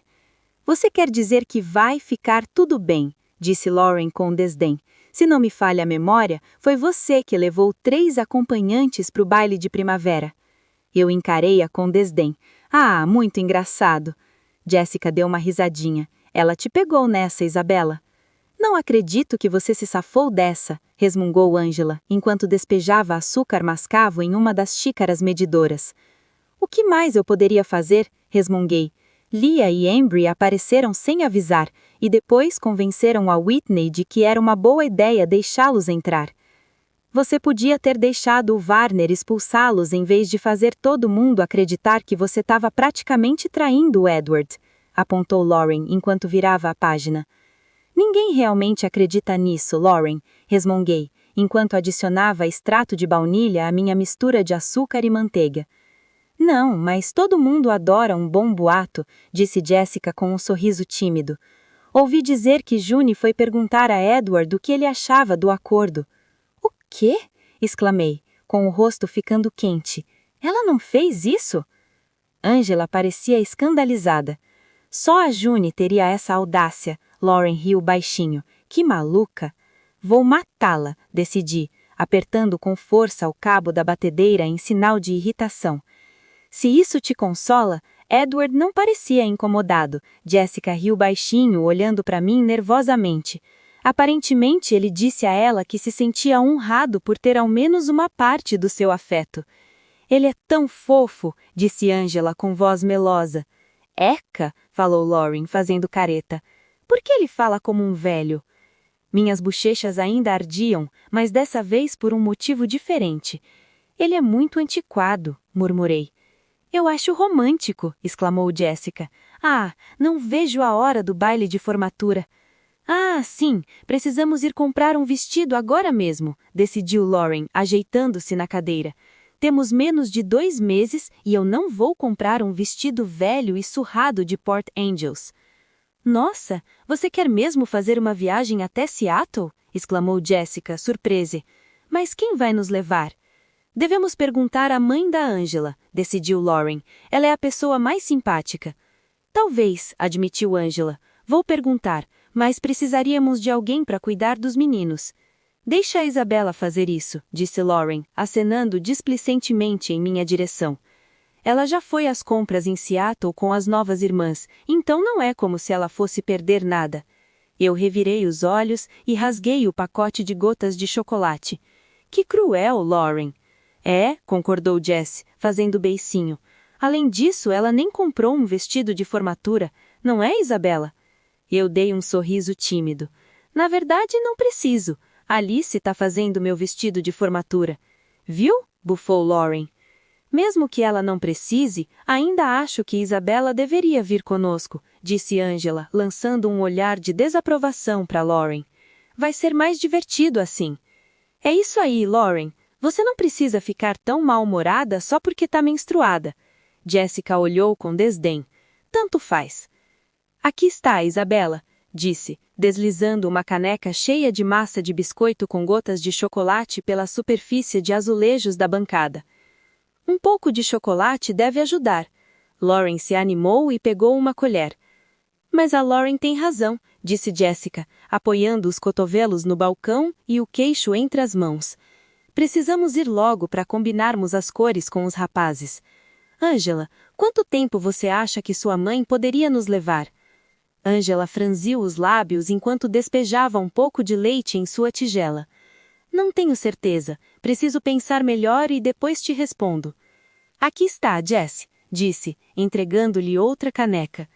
Você quer dizer que vai ficar tudo bem, disse Lauren com desdém. Se não me falha a memória, foi você que levou 3 acompanhantes para o baile de primavera. Eu encarei-a com desdém. Ah, muito engraçado. Jessica deu uma risadinha. Ela te pegou nessa, Isabela. Não acredito que você se safou dessa, resmungou Angela, enquanto despejava açúcar mascavo em uma das xícaras medidoras. O que mais eu poderia fazer? Resmunguei. Leah e Embry apareceram sem avisar, e depois convenceram a Whitney de que era uma boa ideia deixá-los entrar. Você podia ter deixado o Warner expulsá-los em vez de fazer todo mundo acreditar que você estava praticamente traindo o Edward, apontou Lauren enquanto virava a página. Ninguém realmente acredita nisso, Lauren, resmunguei, enquanto adicionava extrato de baunilha à minha mistura de açúcar e manteiga. Não, mas todo mundo adora um bom boato, disse Jessica com um sorriso tímido. Ouvi dizer que June foi perguntar a Edward o que ele achava do acordo. O quê? Exclamei, com o rosto ficando quente. Ela não fez isso? Angela parecia escandalizada. Só a June teria essa audácia, Lauren riu baixinho. Que maluca! Vou matá-la, decidi, apertando com força o cabo da batedeira em sinal de irritação. Se isso te consola, Edward não parecia incomodado. Jessica riu baixinho, olhando para mim nervosamente. Aparentemente, ele disse a ela que se sentia honrado por ter ao menos uma parte do seu afeto. Ele é tão fofo, disse Angela com voz melosa. Eca, falou Lauren, fazendo careta. Por que ele fala como um velho? Minhas bochechas ainda ardiam, mas dessa vez por um motivo diferente. Ele é muito antiquado, murmurei. Eu acho romântico, exclamou Jessica. Ah, não vejo a hora do baile de formatura. Ah, sim, precisamos ir comprar um vestido agora mesmo, decidiu Lauren, ajeitando-se na cadeira. Temos menos de 2 meses e eu não vou comprar um vestido velho e surrado de Port Angels. Nossa, você quer mesmo fazer uma viagem até Seattle? Exclamou Jessica, surpresa. Mas quem vai nos levar? Devemos perguntar à mãe da Angela, decidiu Lauren. Ela é a pessoa mais simpática. Talvez, admitiu Angela. Vou perguntar, mas precisaríamos de alguém para cuidar dos meninos. Deixa a Isabela fazer isso, disse Lauren, acenando displicentemente em minha direção. Ela já foi às compras em Seattle com as novas irmãs, então não é como se ela fosse perder nada. Eu revirei os olhos e rasguei o pacote de gotas de chocolate. Que cruel, Lauren! É, concordou Jess, fazendo beicinho. Além disso, ela nem comprou um vestido de formatura, não é, Isabela? Eu dei um sorriso tímido. Na verdade, não preciso. Alice está fazendo meu vestido de formatura. Viu? Bufou Lauren. Mesmo que ela não precise, ainda acho que Isabela deveria vir conosco, disse Angela, lançando um olhar de desaprovação para Lauren. Vai ser mais divertido assim. É isso aí, Lauren. Você não precisa ficar tão mal-humorada só porque está menstruada. Jessica olhou com desdém. Tanto faz. Aqui está, Isabela, disse, deslizando uma caneca cheia de massa de biscoito com gotas de chocolate pela superfície de azulejos da bancada. Um pouco de chocolate deve ajudar. Lauren se animou e pegou uma colher. Mas a Lauren tem razão, disse Jessica, apoiando os cotovelos no balcão e o queixo entre as mãos. Precisamos ir logo para combinarmos as cores com os rapazes. Angela, quanto tempo você acha que sua mãe poderia nos levar? Angela franziu os lábios enquanto despejava um pouco de leite em sua tigela. Não tenho certeza. Preciso pensar melhor e depois te respondo. Aqui está, Jess, disse, entregando-lhe outra caneca.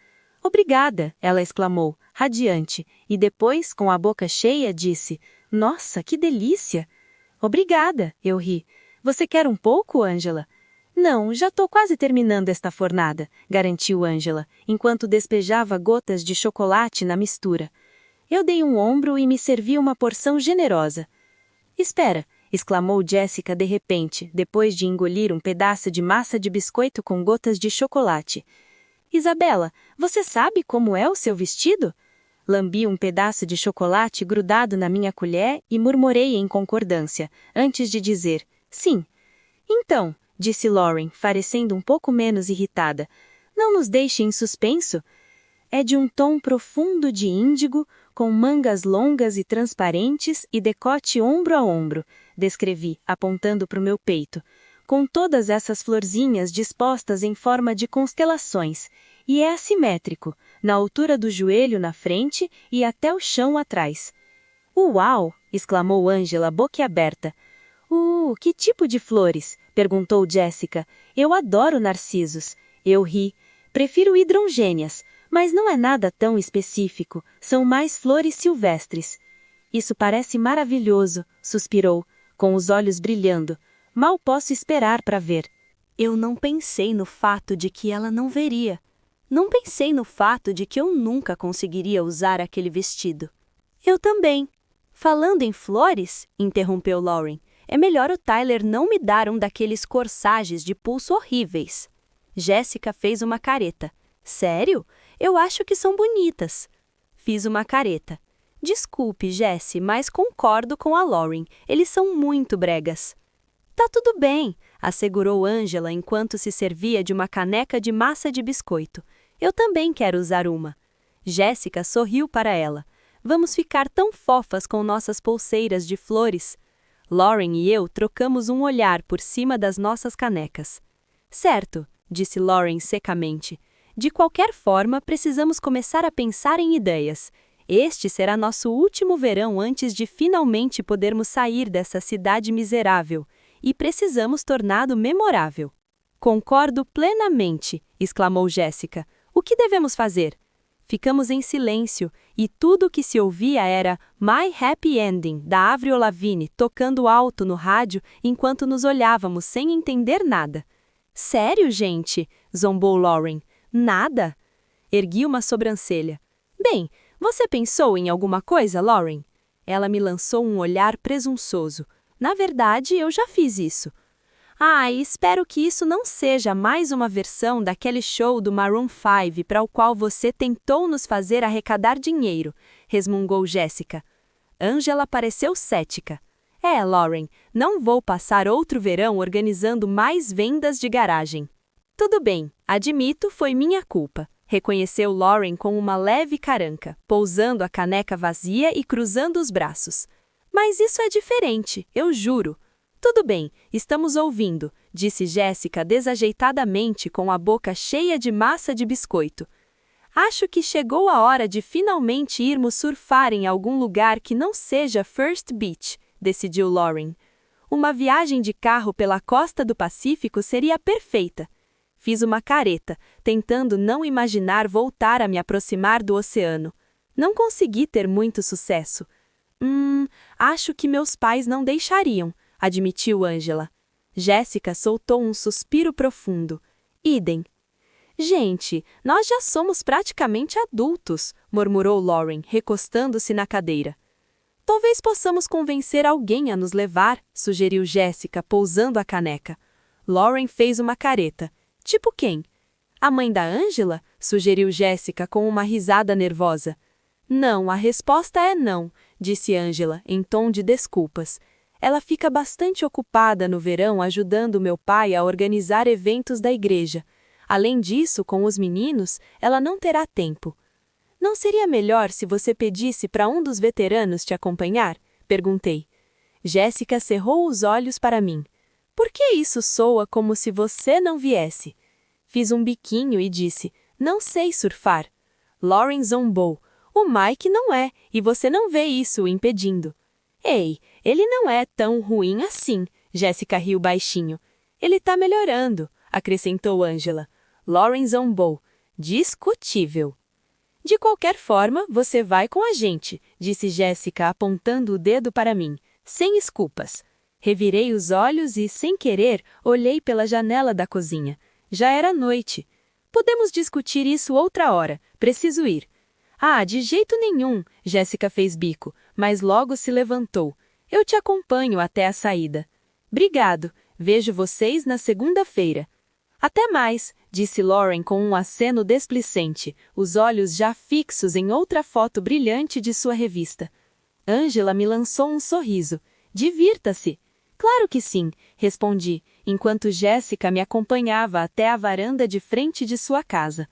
Obrigada, ela exclamou, radiante, e depois, com a boca cheia, disse, nossa, que delícia! Obrigada, eu ri. Você quer um pouco, Angela? Não, já estou quase terminando esta fornada, garantiu Angela, enquanto despejava gotas de chocolate na mistura. Eu dei um ombro e me servi uma porção generosa. Espera, exclamou Jessica de repente, depois de engolir um pedaço de massa de biscoito com gotas de chocolate. Isabela, você sabe como é o seu vestido? Lambi um pedaço de chocolate grudado na minha colher e murmurei em concordância, antes de dizer, sim. Então, disse Lauren, parecendo um pouco menos irritada, não nos deixe em suspenso. É de um tom profundo de índigo, com mangas longas e transparentes e decote ombro a ombro, descrevi, apontando para o meu peito, com todas essas florzinhas dispostas em forma de constelações, e é assimétrico, na altura do joelho na frente e até o chão atrás. Uau! Exclamou Angela, boquiaberta. Que tipo de flores? Perguntou Jessica. Eu adoro narcisos. Eu ri. Prefiro hidrongênias, mas não é nada tão específico, são mais flores silvestres. Isso parece maravilhoso, suspirou, com os olhos brilhando. Mal posso esperar para ver. Eu não pensei no fato de que ela não veria. Não pensei no fato de que eu nunca conseguiria usar aquele vestido. Eu também. Falando em flores, interrompeu Lauren, é melhor o Tyler não me dar um daqueles corsages de pulso horríveis. Jessica fez uma careta. Sério? Eu acho que são bonitas. Fiz uma careta. Desculpe, Jessie, mas concordo com a Lauren. Eles são muito bregas. Tá tudo bem, assegurou Angela enquanto se servia de uma caneca de massa de biscoito. Eu também quero usar uma. Jessica sorriu para ela. Vamos ficar tão fofas com nossas pulseiras de flores. Lauren e eu trocamos um olhar por cima das nossas canecas. Certo, disse Lauren secamente. De qualquer forma, precisamos começar a pensar em ideias. Este será nosso último verão antes de finalmente podermos sair dessa cidade miserável, e precisamos torná-lo memorável. Concordo plenamente, exclamou Jéssica. O que devemos fazer? Ficamos em silêncio, e tudo o que se ouvia era My Happy Ending, da Avril Lavigne, tocando alto no rádio enquanto nos olhávamos sem entender nada. Sério, gente? Zombou Lauren. Nada? Ergui uma sobrancelha. Bem, você pensou em alguma coisa, Lauren? Ela me lançou um olhar presunçoso. Na verdade, eu já fiz isso. Espero que isso não seja mais uma versão daquele show do Maroon 5 para o qual você tentou nos fazer arrecadar dinheiro, resmungou Jéssica. Angela pareceu cética. Lauren, não vou passar outro verão organizando mais vendas de garagem. Tudo bem, admito, foi minha culpa, reconheceu Lauren com uma leve caranca, pousando a caneca vazia e cruzando os braços. Mas isso é diferente, eu juro. Tudo bem, estamos ouvindo, disse Jéssica desajeitadamente com a boca cheia de massa de biscoito. Acho que chegou a hora de finalmente irmos surfar em algum lugar que não seja First Beach, decidiu Lauren. Uma viagem de carro pela costa do Pacífico seria perfeita. Fiz uma careta, tentando não imaginar voltar a me aproximar do oceano. Não consegui ter muito sucesso. Acho que meus pais não deixariam, admitiu Angela. Jéssica soltou um suspiro profundo. Idem. Gente, nós já somos praticamente adultos, murmurou Lauren, recostando-se na cadeira. Talvez possamos convencer alguém a nos levar, sugeriu Jéssica, pousando a caneca. Lauren fez uma careta. Tipo quem? A mãe da Angela? Sugeriu Jéssica com uma risada nervosa. Não, a resposta é não, disse Angela, em tom de desculpas. Ela fica bastante ocupada no verão ajudando meu pai a organizar eventos da igreja. Além disso, com os meninos, ela não terá tempo. Não seria melhor se você pedisse para um dos veteranos te acompanhar? Perguntei. Jéssica cerrou os olhos para mim. Por que isso soa como se você não viesse? Fiz um biquinho e disse, não sei surfar. Lauren zombou. O Mike não é, e você não vê isso o impedindo. Ei, ele não é tão ruim assim, Jéssica riu baixinho. Ele tá melhorando, acrescentou Angela. Lauren zombou. Discutível. De qualquer forma, você vai com a gente, disse Jéssica apontando o dedo para mim, sem desculpas. Revirei os olhos e, sem querer, olhei pela janela da cozinha. Já era noite. Podemos discutir isso outra hora, preciso ir. De jeito nenhum, Jéssica fez bico, mas logo se levantou. Eu te acompanho até a saída. Obrigado, vejo vocês na segunda-feira. Até mais, disse Lauren com um aceno desplicente, os olhos já fixos em outra foto brilhante de sua revista. Angela me lançou um sorriso. Divirta-se. Claro que sim, respondi, enquanto Jéssica me acompanhava até a varanda de frente de sua casa.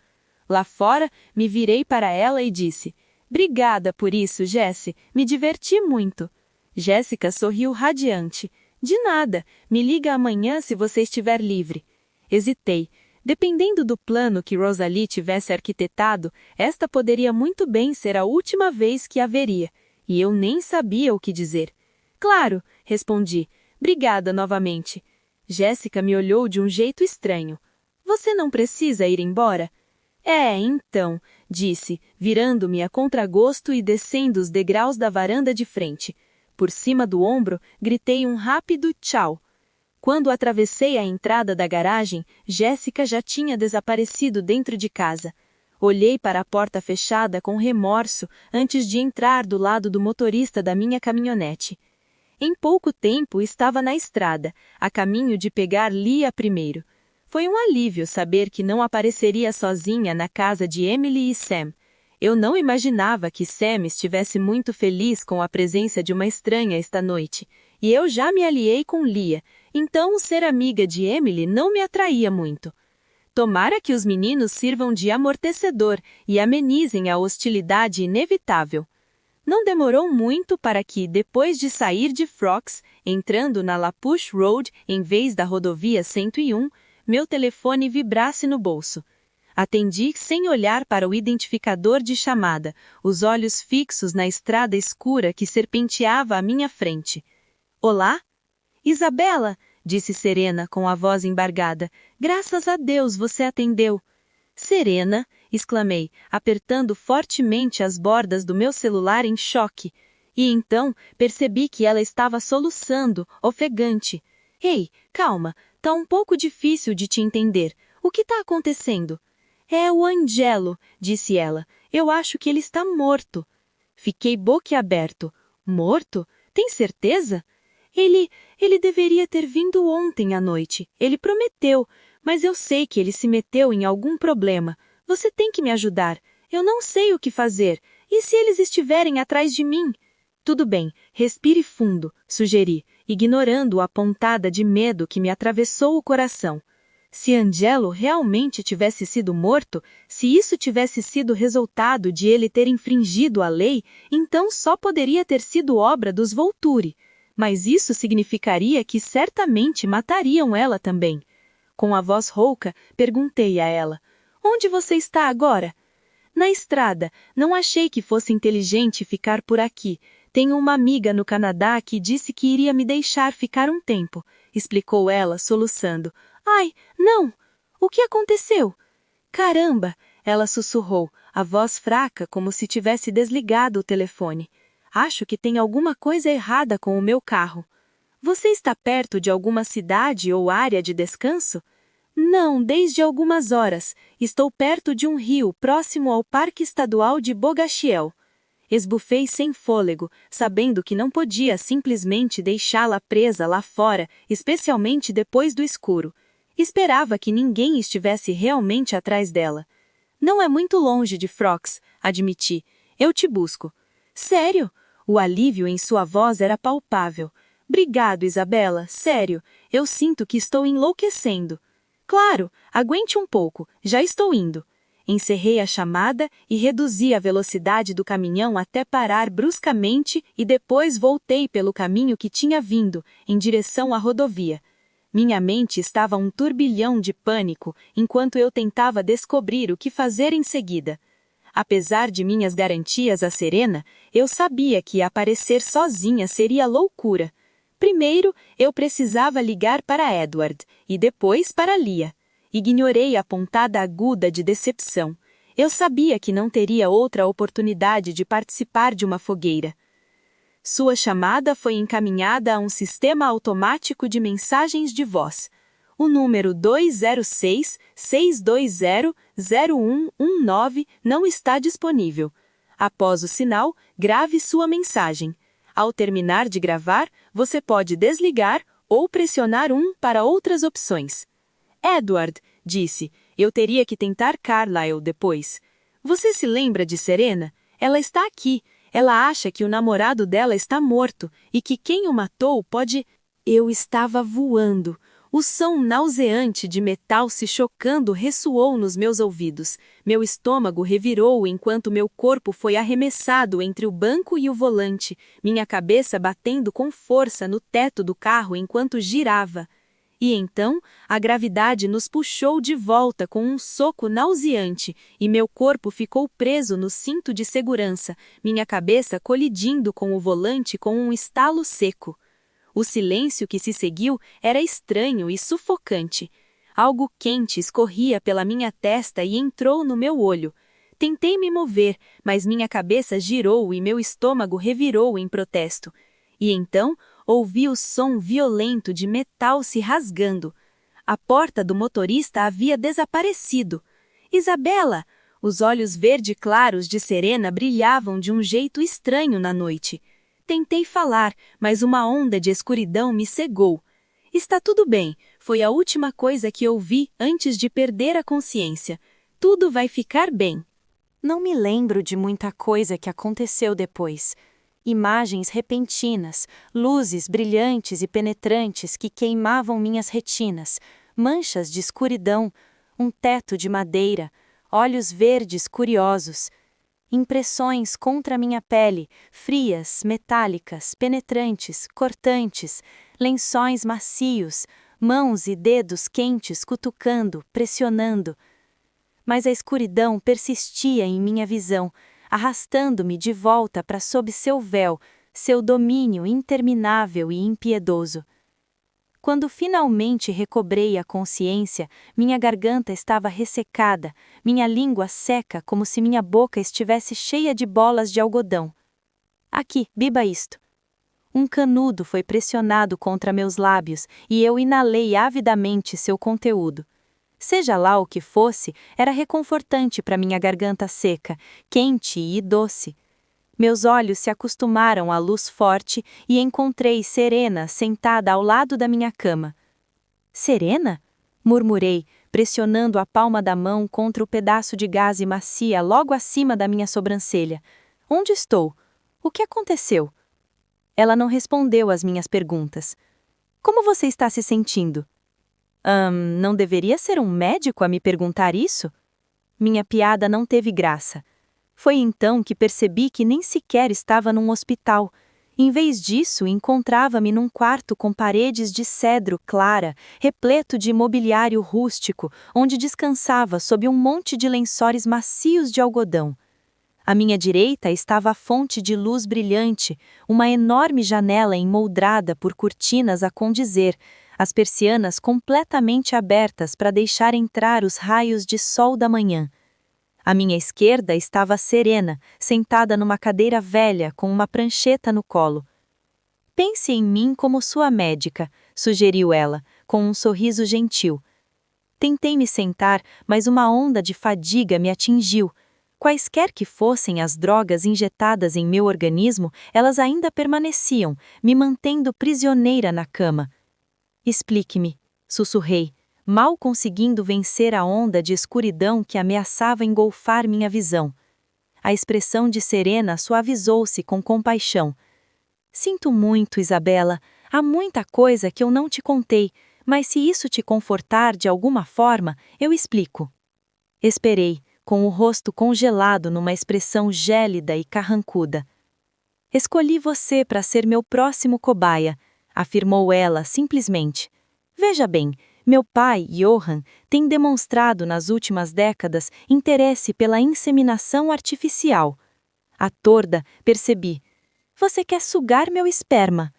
Lá fora, me virei para ela e disse, obrigada por isso, Jessie, me diverti muito. Jéssica sorriu radiante. De nada, me liga amanhã se você estiver livre. Hesitei. Dependendo do plano que Rosalie tivesse arquitetado, esta poderia muito bem ser a última vez que a veria, e eu nem sabia o que dizer. Claro, respondi. Obrigada novamente. Jéssica me olhou de um jeito estranho. Você não precisa ir embora? Então, disse, virando-me a contragosto e descendo os degraus da varanda de frente. Por cima do ombro, gritei um rápido tchau. Quando atravessei a entrada da garagem, Jéssica já tinha desaparecido dentro de casa. Olhei para a porta fechada com remorso antes de entrar do lado do motorista da minha caminhonete. Em pouco tempo estava na estrada, a caminho de pegar Lia primeiro. Foi um alívio saber que não apareceria sozinha na casa de Emily e Sam. Eu não imaginava que Sam estivesse muito feliz com a presença de uma estranha esta noite, e eu já me aliei com Lia, então ser amiga de Emily não me atraía muito. Tomara que os meninos sirvam de amortecedor e amenizem a hostilidade inevitável. Não demorou muito para que, depois de sair de Frocks, entrando na Lapouche Road em vez da rodovia 101, meu telefone vibrasse no bolso. Atendi sem olhar para o identificador de chamada, os olhos fixos na estrada escura que serpenteava à minha frente. Olá? Isabela, disse Serena com a voz embargada. Graças a Deus você atendeu. Serena, exclamei, apertando fortemente as bordas do meu celular em choque. E então percebi que ela estava soluçando, ofegante. Ei, calma, tá um pouco difícil de te entender. O que tá acontecendo? É o Angelo, disse ela. Eu acho que ele está morto. Fiquei boquiaberto. Morto? Tem certeza? Ele deveria ter vindo ontem à noite. Ele prometeu, mas eu sei que ele se meteu em algum problema. Você tem que me ajudar. Eu não sei o que fazer. E se eles estiverem atrás de mim? Tudo bem, respire fundo, sugeri, ignorando a pontada de medo que me atravessou o coração. Se Angelo realmente tivesse sido morto, se isso tivesse sido resultado de ele ter infringido a lei, então só poderia ter sido obra dos Volturi. Mas isso significaria que certamente matariam ela também. Com a voz rouca, perguntei a ela: onde você está agora? Na estrada. Não achei que fosse inteligente ficar por aqui. Tenho uma amiga no Canadá que disse que iria me deixar ficar um tempo, explicou ela, soluçando. Ai, não! O que aconteceu? Caramba! Ela sussurrou, a voz fraca como se tivesse desligado o telefone. Acho que tem alguma coisa errada com o meu carro. Você está perto de alguma cidade ou área de descanso? Não, desde algumas horas. Estou perto de um rio próximo ao Parque Estadual de Bogachiel. Esbufei sem fôlego, sabendo que não podia simplesmente deixá-la presa lá fora, especialmente depois do escuro. Esperava que ninguém estivesse realmente atrás dela. Não é muito longe de Frox, admiti. Eu te busco. Sério? O alívio em sua voz era palpável. Obrigado, Isabela, sério. Eu sinto que estou enlouquecendo. Claro, aguente um pouco, já estou indo. Encerrei a chamada e reduzi a velocidade do caminhão até parar bruscamente e depois voltei pelo caminho que tinha vindo, em direção à rodovia. Minha mente estava um turbilhão de pânico enquanto eu tentava descobrir o que fazer em seguida. Apesar de minhas garantias a Serena, eu sabia que aparecer sozinha seria loucura. Primeiro, eu precisava ligar para Edward e depois para Lia. Ignorei a pontada aguda de decepção. Eu sabia que não teria outra oportunidade de participar de uma fogueira. Sua chamada foi encaminhada a um sistema automático de mensagens de voz. O número 206-620-0119 não está disponível. Após o sinal, grave sua mensagem. Ao terminar de gravar, você pode desligar ou pressionar 1 para outras opções. Edward, disse, eu teria que tentar Carlyle depois. Você se lembra de Serena? Ela está aqui. Ela acha que o namorado dela está morto e que quem o matou pode... Eu estava voando. O som nauseante de metal se chocando ressoou nos meus ouvidos. Meu estômago revirou enquanto meu corpo foi arremessado entre o banco e o volante, minha cabeça batendo com força no teto do carro enquanto girava. E então, a gravidade nos puxou de volta com um soco nauseante e meu corpo ficou preso no cinto de segurança, minha cabeça colidindo com o volante com um estalo seco. O silêncio que se seguiu era estranho e sufocante. Algo quente escorria pela minha testa e entrou no meu olho. Tentei me mover, mas minha cabeça girou e meu estômago revirou em protesto. E então, ouvi o som violento de metal se rasgando. A porta do motorista havia desaparecido. Isabela! Os olhos verde claros de Serena brilhavam de um jeito estranho na noite. Tentei falar, mas uma onda de escuridão me cegou. Está tudo bem, foi a última coisa que ouvi antes de perder a consciência. Tudo vai ficar bem. Não me lembro de muita coisa que aconteceu depois. Imagens repentinas, luzes brilhantes e penetrantes que queimavam minhas retinas, manchas de escuridão, um teto de madeira, olhos verdes curiosos. Impressões contra minha pele, frias, metálicas, penetrantes, cortantes, lençóis macios, mãos e dedos quentes cutucando, pressionando. Mas a escuridão persistia em minha visão, arrastando-me de volta para sob seu véu, seu domínio interminável e impiedoso. Quando finalmente recobrei a consciência, minha garganta estava ressecada, minha língua seca como se minha boca estivesse cheia de bolas de algodão. Aqui, beba isto. Um canudo foi pressionado contra meus lábios e eu inalei avidamente seu conteúdo. Seja lá o que fosse, era reconfortante para minha garganta seca, quente e doce. Meus olhos se acostumaram à luz forte e encontrei Serena sentada ao lado da minha cama. Serena? Murmurei, pressionando a palma da mão contra o pedaço de gaze macia logo acima da minha sobrancelha. Onde estou? O que aconteceu? Ela não respondeu às minhas perguntas. Como você está se sentindo? Não deveria ser um médico a me perguntar isso? Minha piada não teve graça. Foi então que percebi que nem sequer estava num hospital. Em vez disso, encontrava-me num quarto com paredes de cedro clara, repleto de mobiliário rústico, onde descansava sob um monte de lençóis macios de algodão. À minha direita estava a fonte de luz brilhante, uma enorme janela emoldrada por cortinas a condizer, as persianas completamente abertas para deixar entrar os raios de sol da manhã. À minha esquerda estava Serena, sentada numa cadeira velha com uma prancheta no colo. Pense em mim como sua médica, sugeriu ela, com um sorriso gentil. Tentei me sentar, mas uma onda de fadiga me atingiu. Quaisquer que fossem as drogas injetadas em meu organismo, elas ainda permaneciam, me mantendo prisioneira na cama. Explique-me, sussurrei, mal conseguindo vencer a onda de escuridão que ameaçava engolfar minha visão. A expressão de Serena suavizou-se com compaixão. Sinto muito, Isabela, há muita coisa que eu não te contei, mas se isso te confortar de alguma forma, eu explico. Esperei, com o rosto congelado numa expressão gélida e carrancuda. Escolhi você para ser meu próximo cobaia, afirmou ela simplesmente. Veja bem, meu pai, Johann, tem demonstrado nas últimas décadas interesse pela inseminação artificial. Atorda, percebi. Você quer sugar meu esperma?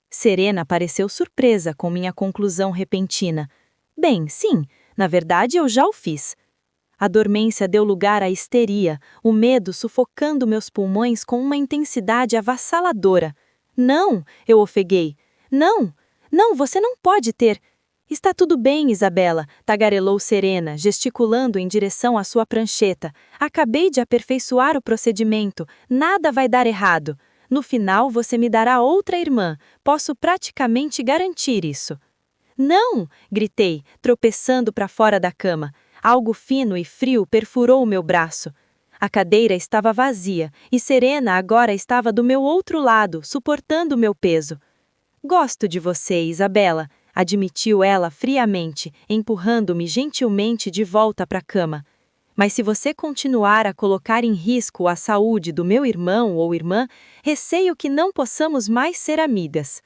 Serena pareceu surpresa com minha conclusão repentina. Bem, sim, na verdade eu já o fiz. A dormência deu lugar à histeria, o medo sufocando meus pulmões com uma intensidade avassaladora. Não, eu ofeguei. Não, você não pode ter. Está tudo bem, Isabela, tagarelou Serena, gesticulando em direção à sua prancheta. Acabei de aperfeiçoar o procedimento, nada vai dar errado. No final você me dará outra irmã, posso praticamente garantir isso. Não, gritei, tropeçando para fora da cama. Algo fino e frio perfurou o meu braço. A cadeira estava vazia e Serena agora estava do meu outro lado, suportando o meu peso. Gosto de você, Isabela, admitiu ela friamente, empurrando-me gentilmente de volta para a cama. Mas se você continuar a colocar em risco a saúde do meu irmão ou irmã, receio que não possamos mais ser amigas.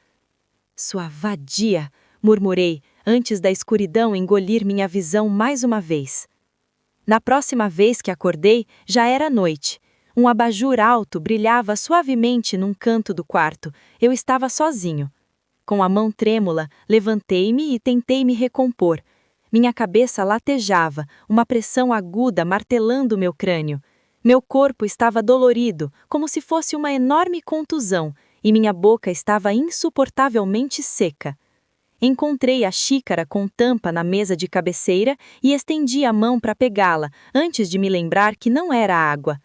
Sua vadia, murmurei, antes da escuridão engolir minha visão mais uma vez. Na próxima vez que acordei, já era noite. Um abajur alto brilhava suavemente num canto do quarto. Eu estava sozinho. Com a mão trêmula, levantei-me e tentei me recompor. Minha cabeça latejava, uma pressão aguda martelando meu crânio. Meu corpo estava dolorido, como se fosse uma enorme contusão, e minha boca estava insuportavelmente seca. Encontrei a xícara com tampa na mesa de cabeceira e estendi a mão para pegá-la, antes de me lembrar que não era água.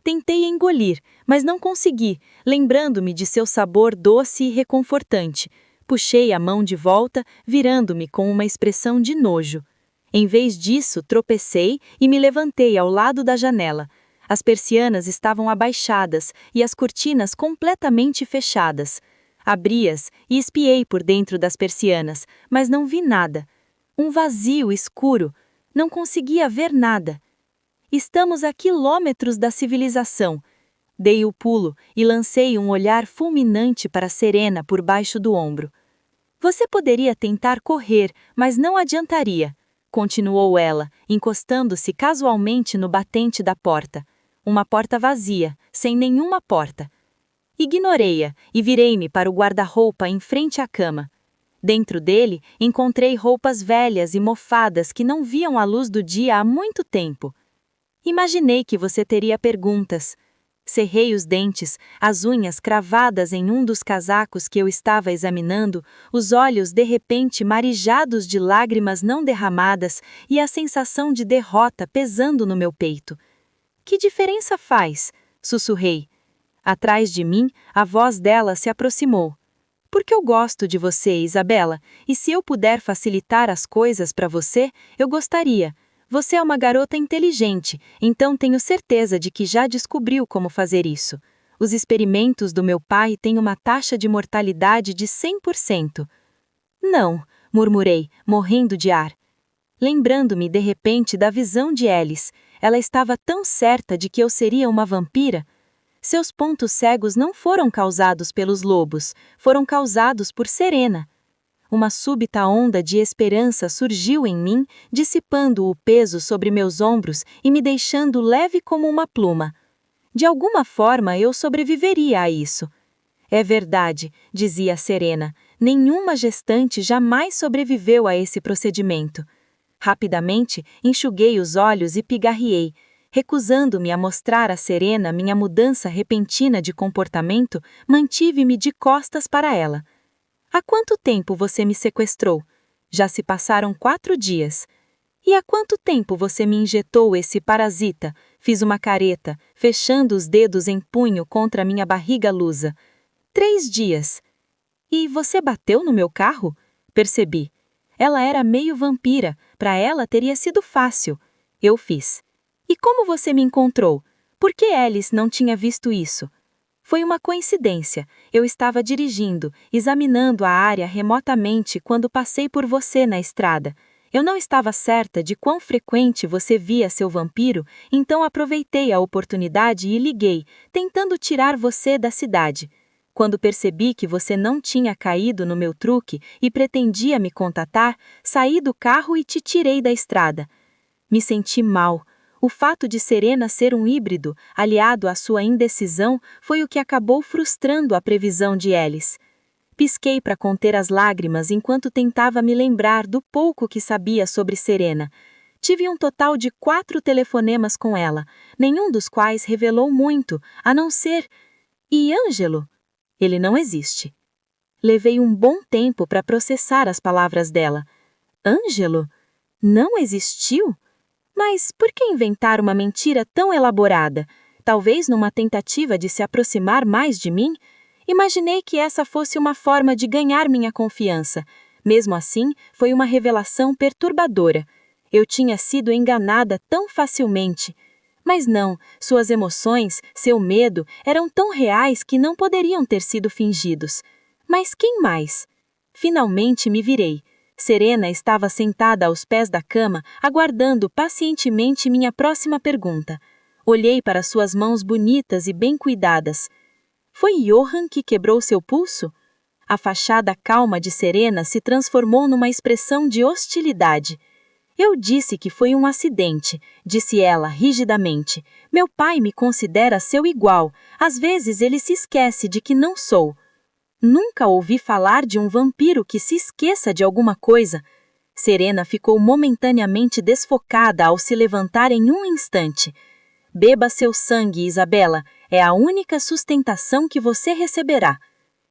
Tentei engolir, mas não consegui, lembrando-me de seu sabor doce e reconfortante. Puxei a mão de volta, virando-me com uma expressão de nojo. Em vez disso, tropecei e me levantei ao lado da janela. As persianas estavam abaixadas e as cortinas completamente fechadas. Abri-as e espiei por dentro das persianas, mas não vi nada. Um vazio escuro. Não conseguia ver nada. Estamos a quilômetros da civilização. Dei o pulo e lancei um olhar fulminante para Serena por baixo do ombro. Você poderia tentar correr, mas não adiantaria, continuou ela, encostando-se casualmente no batente da porta. Uma porta vazia, sem nenhuma porta. Ignorei-a e virei-me para o guarda-roupa em frente à cama. Dentro dele, encontrei roupas velhas e mofadas que não viam a luz do dia há muito tempo. Imaginei que você teria perguntas. Cerrei os dentes, as unhas cravadas em um dos casacos que eu estava examinando, os olhos de repente marejados de lágrimas não derramadas e a sensação de derrota pesando no meu peito. Que diferença faz? Sussurrei. Atrás de mim, a voz dela se aproximou. Porque eu gosto de você, Isabela, e se eu puder facilitar as coisas para você, eu gostaria. Você é uma garota inteligente, então tenho certeza de que já descobriu como fazer isso. Os experimentos do meu pai têm uma taxa de mortalidade de 100%. Não, murmurei, morrendo de ar. Lembrando-me de repente da visão de Alice, ela estava tão certa de que eu seria uma vampira. Seus pontos cegos não foram causados pelos lobos, foram causados por Serena. Uma súbita onda de esperança surgiu em mim, dissipando o peso sobre meus ombros e me deixando leve como uma pluma. De alguma forma eu sobreviveria a isso. É verdade, dizia Serena, nenhuma gestante jamais sobreviveu a esse procedimento. Rapidamente, enxuguei os olhos e pigarreei. Recusando-me a mostrar a Serena minha mudança repentina de comportamento, mantive-me de costas para ela. Há quanto tempo você me sequestrou? Já se passaram 4 dias. E há quanto tempo você me injetou esse parasita? Fiz uma careta, fechando os dedos em punho contra minha barriga lusa. 3 dias. E você bateu no meu carro? Percebi. Ela era meio vampira, para ela teria sido fácil. Eu fiz. E como você me encontrou? Por que Alice não tinha visto isso? Foi uma coincidência. Eu estava dirigindo, examinando a área remotamente quando passei por você na estrada. Eu não estava certa de quão frequente você via seu vampiro, então aproveitei a oportunidade e liguei, tentando tirar você da cidade. Quando percebi que você não tinha caído no meu truque e pretendia me contatar, saí do carro e te tirei da estrada. Me senti mal. O fato de Serena ser um híbrido, aliado à sua indecisão, foi o que acabou frustrando a previsão de Alice. Pisquei para conter as lágrimas enquanto tentava me lembrar do pouco que sabia sobre Serena. Tive um total de 4 telefonemas com ela, nenhum dos quais revelou muito, a não ser... E Ângelo? Ele não existe. Levei um bom tempo para processar as palavras dela. Ângelo? Não existiu? Mas por que inventar uma mentira tão elaborada? Talvez numa tentativa de se aproximar mais de mim? Imaginei que essa fosse uma forma de ganhar minha confiança. Mesmo assim, foi uma revelação perturbadora. Eu tinha sido enganada tão facilmente. Mas não, suas emoções, seu medo, eram tão reais que não poderiam ter sido fingidos. Mas quem mais? Finalmente me virei. Serena estava sentada aos pés da cama, aguardando pacientemente minha próxima pergunta. Olhei para suas mãos bonitas e bem cuidadas. Foi Johann que quebrou seu pulso? A fachada calma de Serena se transformou numa expressão de hostilidade. Eu disse que foi um acidente, disse ela rigidamente. Meu pai me considera seu igual. Às vezes ele se esquece de que não sou. Nunca ouvi falar de um vampiro que se esqueça de alguma coisa. Serena ficou momentaneamente desfocada ao se levantar em um instante. Beba seu sangue, Isabela. É a única sustentação que você receberá.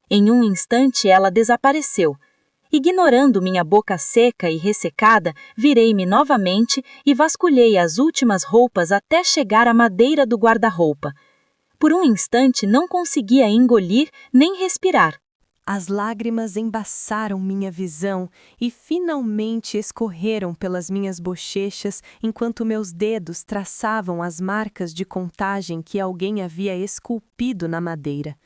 Em um instante ela desapareceu. Ignorando minha boca seca e ressecada, virei-me novamente e vasculhei as últimas roupas até chegar à madeira do guarda-roupa. Por um instante não conseguia engolir nem respirar. As lágrimas embaçaram minha visão e finalmente escorreram pelas minhas bochechas enquanto meus dedos traçavam as marcas de contagem que alguém havia esculpido na madeira.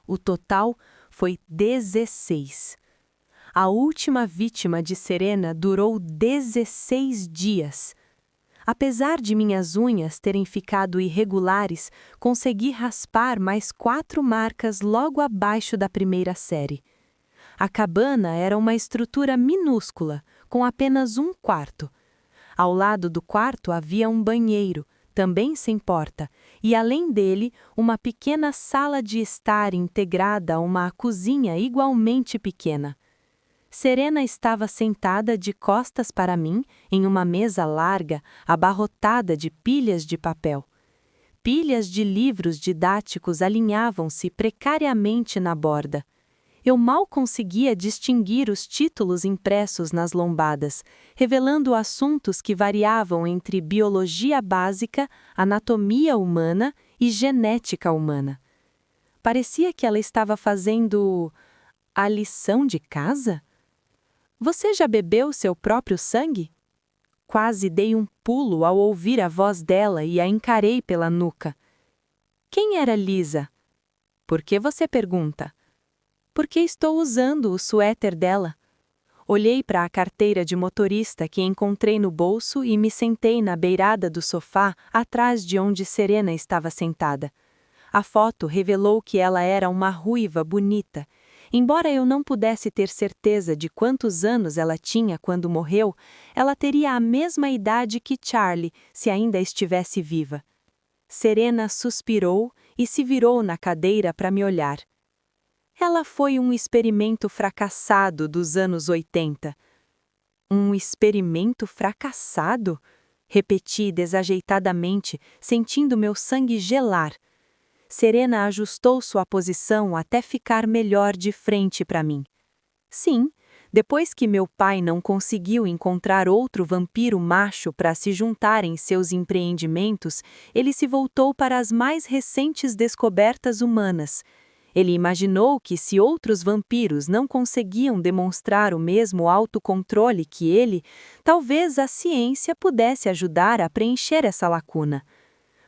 O total foi 16. A última vítima de Serena durou 16 dias. Apesar de minhas unhas terem ficado irregulares, consegui raspar mais 4 marcas logo abaixo da primeira série. A cabana era uma estrutura minúscula, com apenas um quarto. Ao lado do quarto havia um banheiro, também sem porta, e além dele, uma pequena sala de estar integrada a uma cozinha igualmente pequena. Serena estava sentada de costas para mim, em uma mesa larga, abarrotada de pilhas de papel. Pilhas de livros didáticos alinhavam-se precariamente na borda. Eu mal conseguia distinguir os títulos impressos nas lombadas, revelando assuntos que variavam entre biologia básica, anatomia humana e genética humana. Parecia que ela estava fazendo a lição de casa? Você já bebeu seu próprio sangue? Quase dei um pulo ao ouvir a voz dela e a encarei pela nuca. Quem era Lisa? Por que você pergunta? Porque estou usando o suéter dela. Olhei para a carteira de motorista que encontrei no bolso e me sentei na beirada do sofá, atrás de onde Serena estava sentada. A foto revelou que ela era uma ruiva bonita. Embora eu não pudesse ter certeza de quantos anos ela tinha quando morreu, ela teria a mesma idade que Charlie, se ainda estivesse viva. Serena suspirou e se virou na cadeira para me olhar. Ela foi um experimento fracassado dos anos 80. Um experimento fracassado? Repeti desajeitadamente, sentindo meu sangue gelar. Serena ajustou sua posição até ficar melhor de frente para mim. Sim, depois que meu pai não conseguiu encontrar outro vampiro macho para se juntar em seus empreendimentos, ele se voltou para as mais recentes descobertas humanas. Ele imaginou que se outros vampiros não conseguiam demonstrar o mesmo autocontrole que ele, talvez a ciência pudesse ajudar a preencher essa lacuna.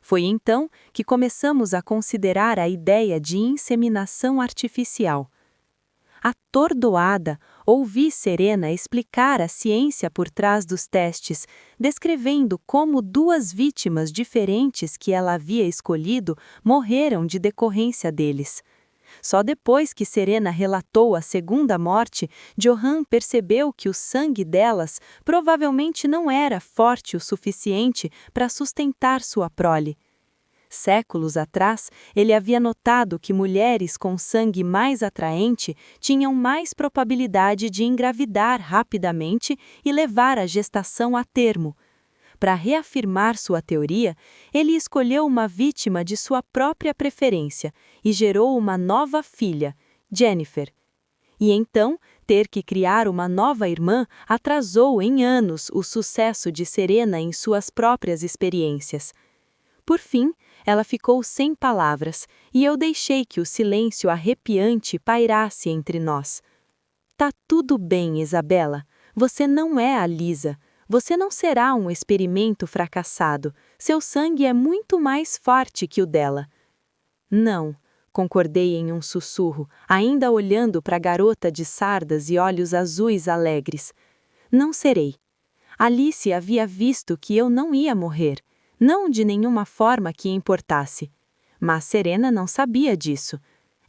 Foi então que começamos a considerar a ideia de inseminação artificial. Atordoada, ouvi Serena explicar a ciência por trás dos testes, descrevendo como duas vítimas diferentes que ela havia escolhido morreram de decorrência deles. Só depois que Serena relatou a segunda morte, Johan percebeu que o sangue delas provavelmente não era forte o suficiente para sustentar sua prole. Séculos atrás, ele havia notado que mulheres com sangue mais atraente tinham mais probabilidade de engravidar rapidamente e levar a gestação a termo. Para reafirmar sua teoria, ele escolheu uma vítima de sua própria preferência e gerou uma nova filha, Jennifer. E então, ter que criar uma nova irmã atrasou em anos o sucesso de Serena em suas próprias experiências. Por fim, ela ficou sem palavras e eu deixei que o silêncio arrepiante pairasse entre nós. Tá tudo bem, Isabela. Você não é a Lisa. Você não será um experimento fracassado. Seu sangue é muito mais forte que o dela. Não, concordei em um sussurro, ainda olhando para a garota de sardas e olhos azuis alegres. Não serei. Alice havia visto que eu não ia morrer, não de nenhuma forma que importasse. Mas Serena não sabia disso.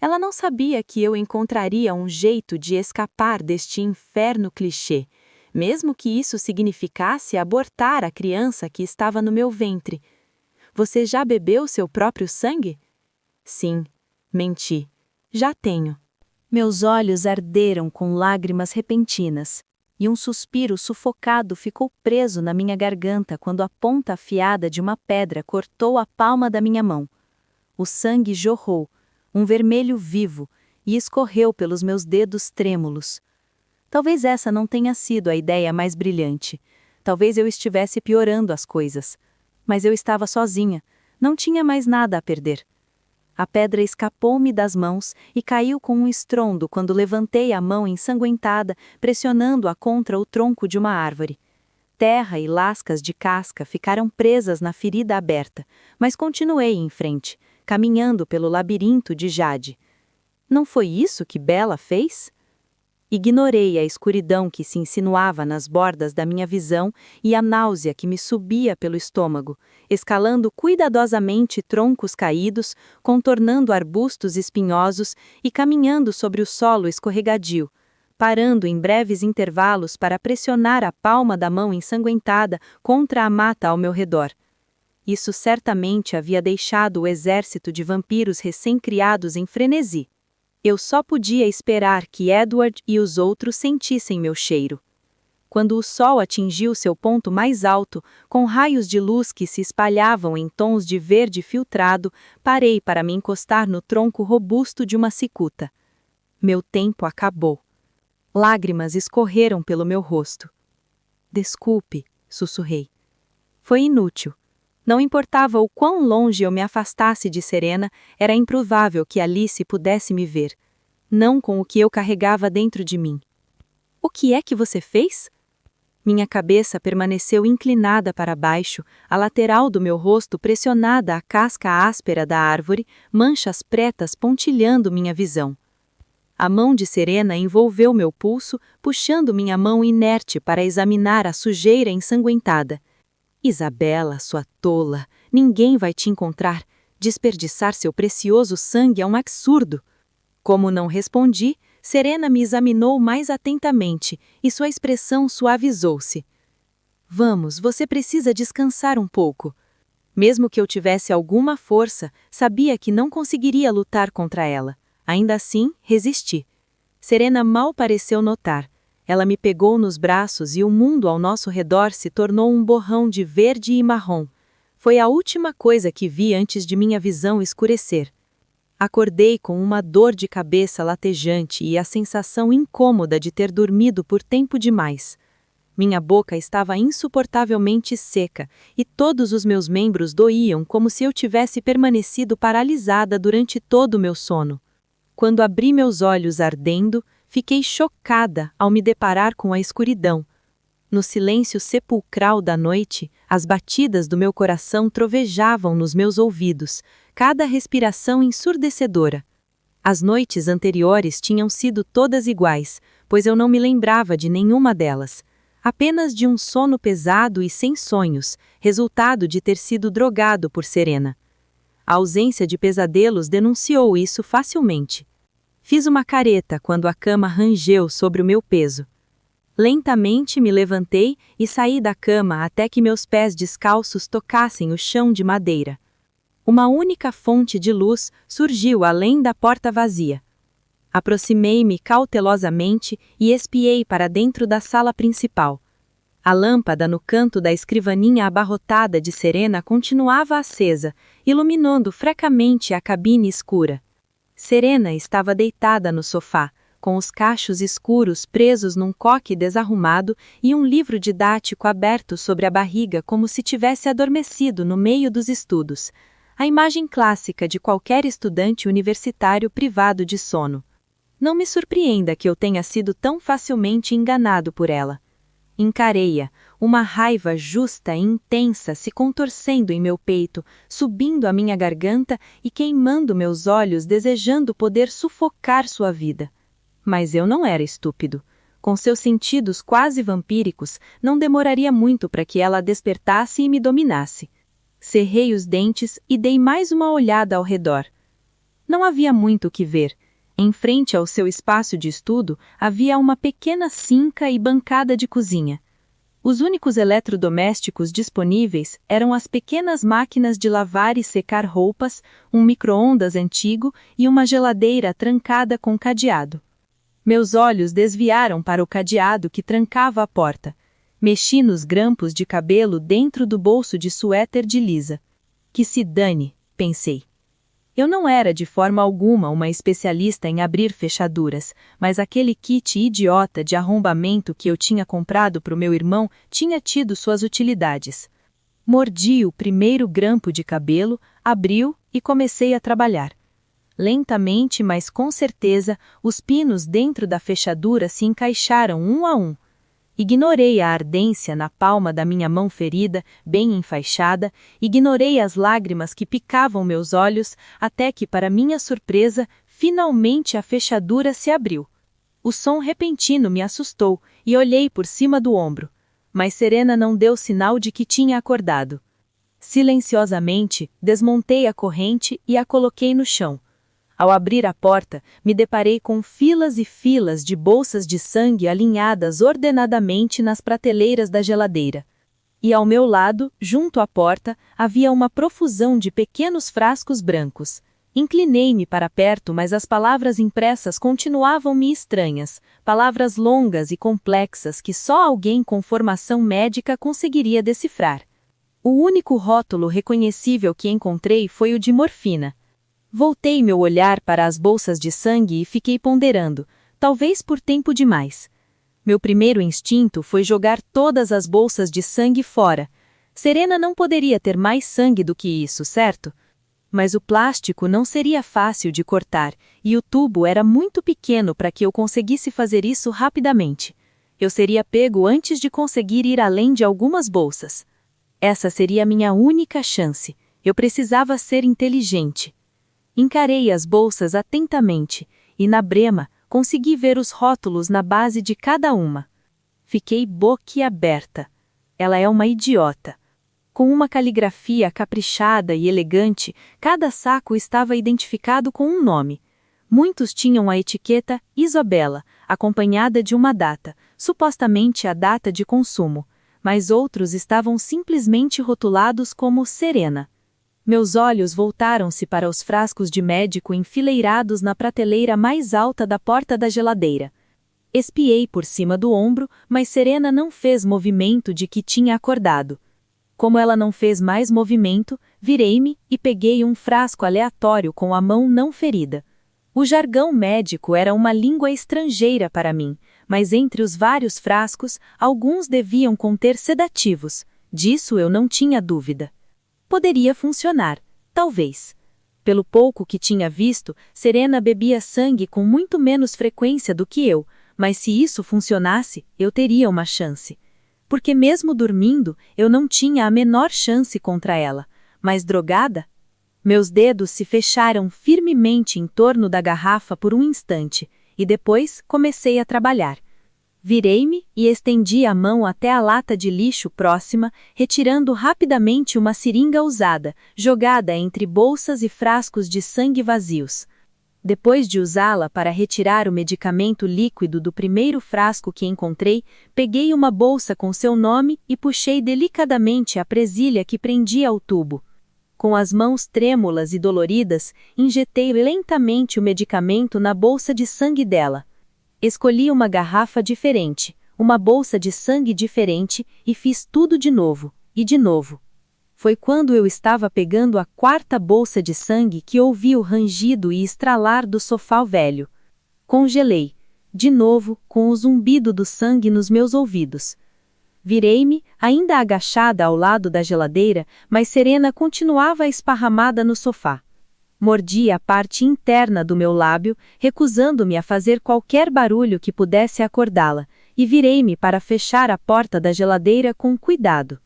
Ela não sabia que eu encontraria um jeito de escapar deste inferno clichê, mesmo que isso significasse abortar a criança que estava no meu ventre. Você já bebeu seu próprio sangue? Sim, menti. Já tenho. Meus olhos arderam com lágrimas repentinas, e um suspiro sufocado ficou preso na minha garganta quando a ponta afiada de uma pedra cortou a palma da minha mão. O sangue jorrou, um vermelho vivo, e escorreu pelos meus dedos trêmulos. Talvez essa não tenha sido a ideia mais brilhante. Talvez eu estivesse piorando as coisas. Mas eu estava sozinha, não tinha mais nada a perder. A pedra escapou-me das mãos e caiu com um estrondo quando levantei a mão ensanguentada, pressionando-a contra o tronco de uma árvore. Terra e lascas de casca ficaram presas na ferida aberta, mas continuei em frente, caminhando pelo labirinto de jade. Não foi isso que Bella fez? Ignorei a escuridão que se insinuava nas bordas da minha visão e a náusea que me subia pelo estômago, escalando cuidadosamente troncos caídos, contornando arbustos espinhosos e caminhando sobre o solo escorregadio, parando em breves intervalos para pressionar a palma da mão ensanguentada contra a mata ao meu redor. Isso certamente havia deixado o exército de vampiros recém-criados em frenesi. Eu só podia esperar que Edward e os outros sentissem meu cheiro. Quando o sol atingiu seu ponto mais alto, com raios de luz que se espalhavam em tons de verde filtrado, parei para me encostar no tronco robusto de uma cicuta. Meu tempo acabou. Lágrimas escorreram pelo meu rosto. Desculpe, sussurrei. Foi inútil. Não importava o quão longe eu me afastasse de Serena, era improvável que Alice pudesse me ver. Não com o que eu carregava dentro de mim. O que é que você fez? Minha cabeça permaneceu inclinada para baixo, a lateral do meu rosto pressionada à casca áspera da árvore, manchas pretas pontilhando minha visão. A mão de Serena envolveu meu pulso, puxando minha mão inerte para examinar a sujeira ensanguentada. Isabela, sua tola, ninguém vai te encontrar. Desperdiçar seu precioso sangue é um absurdo. Como não respondi, Serena me examinou mais atentamente e sua expressão suavizou-se. Vamos, você precisa descansar um pouco. Mesmo que eu tivesse alguma força, sabia que não conseguiria lutar contra ela. Ainda assim, resisti. Serena mal pareceu notar. Ela me pegou nos braços e o mundo ao nosso redor se tornou um borrão de verde e marrom. Foi a última coisa que vi antes de minha visão escurecer. Acordei com uma dor de cabeça latejante e a sensação incômoda de ter dormido por tempo demais. Minha boca estava insuportavelmente seca e todos os meus membros doíam como se eu tivesse permanecido paralisada durante todo o meu sono. Quando abri meus olhos ardendo, fiquei chocada ao me deparar com a escuridão. No silêncio sepulcral da noite, as batidas do meu coração trovejavam nos meus ouvidos, cada respiração ensurdecedora. As noites anteriores tinham sido todas iguais, pois eu não me lembrava de nenhuma delas. Apenas de um sono pesado e sem sonhos, resultado de ter sido drogado por Serena. A ausência de pesadelos denunciou isso facilmente. Fiz uma careta quando a cama rangeu sobre o meu peso. Lentamente me levantei e saí da cama até que meus pés descalços tocassem o chão de madeira. Uma única fonte de luz surgiu além da porta vazia. Aproximei-me cautelosamente e espiei para dentro da sala principal. A lâmpada no canto da escrivaninha abarrotada de Serena continuava acesa, iluminando fracamente a cabine escura. Serena estava deitada no sofá, com os cachos escuros presos num coque desarrumado e um livro didático aberto sobre a barriga como se tivesse adormecido no meio dos estudos. A imagem clássica de qualquer estudante universitário privado de sono. Não me surpreenda que eu tenha sido tão facilmente enganado por ela. Encarei-a, uma raiva justa e intensa se contorcendo em meu peito, subindo a minha garganta e queimando meus olhos desejando poder sufocar sua vida. Mas eu não era estúpido. Com seus sentidos quase vampíricos, não demoraria muito para que ela despertasse e me dominasse. Cerrei os dentes e dei mais uma olhada ao redor. Não havia muito o que ver. Em frente ao seu espaço de estudo, havia uma pequena sinca e bancada de cozinha. Os únicos eletrodomésticos disponíveis eram as pequenas máquinas de lavar e secar roupas, um micro-ondas antigo e uma geladeira trancada com cadeado. Meus olhos desviaram para o cadeado que trancava a porta. Mexi nos grampos de cabelo dentro do bolso de suéter de Lisa. Que se dane, pensei. Eu não era de forma alguma uma especialista em abrir fechaduras, mas aquele kit idiota de arrombamento que eu tinha comprado para o meu irmão tinha tido suas utilidades. Mordi o primeiro grampo de cabelo, abriu e comecei a trabalhar. Lentamente, mas com certeza, os pinos dentro da fechadura se encaixaram um a um. Ignorei a ardência na palma da minha mão ferida, bem enfaixada, ignorei as lágrimas que picavam meus olhos, até que, para minha surpresa, finalmente a fechadura se abriu. O som repentino me assustou e olhei por cima do ombro, mas Serena não deu sinal de que tinha acordado. Silenciosamente, desmontei a corrente e a coloquei no chão. Ao abrir a porta, me deparei com filas e filas de bolsas de sangue alinhadas ordenadamente nas prateleiras da geladeira. E ao meu lado, junto à porta, havia uma profusão de pequenos frascos brancos. Inclinei-me para perto, mas as palavras impressas continuavam-me estranhas, palavras longas e complexas que só alguém com formação médica conseguiria decifrar. O único rótulo reconhecível que encontrei foi o de morfina. Voltei meu olhar para as bolsas de sangue e fiquei ponderando, talvez por tempo demais. Meu primeiro instinto foi jogar todas as bolsas de sangue fora. Serena não poderia ter mais sangue do que isso, certo? Mas o plástico não seria fácil de cortar, e o tubo era muito pequeno para que eu conseguisse fazer isso rapidamente. Eu seria pego antes de conseguir ir além de algumas bolsas. Essa seria a minha única chance. Eu precisava ser inteligente. Encarei as bolsas atentamente, e na brema, consegui ver os rótulos na base de cada uma. Fiquei boquiaberta. Ela é uma idiota. Com uma caligrafia caprichada e elegante, cada saco estava identificado com um nome. Muitos tinham a etiqueta Isabela, acompanhada de uma data, supostamente a data de consumo, mas outros estavam simplesmente rotulados como Serena. Meus olhos voltaram-se para os frascos de médico enfileirados na prateleira mais alta da porta da geladeira. Espiei por cima do ombro, mas Serena não fez movimento de que tinha acordado. Como ela não fez mais movimento, virei-me e peguei um frasco aleatório com a mão não ferida. O jargão médico era uma língua estrangeira para mim, mas entre os vários frascos, alguns deviam conter sedativos. Disso eu não tinha dúvida. Poderia funcionar, talvez. Pelo pouco que tinha visto, Serena bebia sangue com muito menos frequência do que eu, mas se isso funcionasse, eu teria uma chance. Porque mesmo dormindo, eu não tinha a menor chance contra ela. Mas drogada? Meus dedos se fecharam firmemente em torno da garrafa por um instante, e depois comecei a trabalhar. Virei-me e estendi a mão até a lata de lixo próxima, retirando rapidamente uma seringa usada, jogada entre bolsas e frascos de sangue vazios. Depois de usá-la para retirar o medicamento líquido do primeiro frasco que encontrei, peguei uma bolsa com seu nome e puxei delicadamente a presilha que prendia ao tubo. Com as mãos trêmulas e doloridas, injetei lentamente o medicamento na bolsa de sangue dela. Escolhi uma garrafa diferente, uma bolsa de sangue diferente e fiz tudo de novo, e de novo. Foi quando eu estava pegando a quarta bolsa de sangue que ouvi o rangido e estralar do sofá velho. Congelei, de novo, com o zumbido do sangue nos meus ouvidos. Virei-me, ainda agachada ao lado da geladeira, mas Serena continuava esparramada no sofá. Mordi a parte interna do meu lábio, recusando-me a fazer qualquer barulho que pudesse acordá-la, e virei-me para fechar a porta da geladeira com cuidado.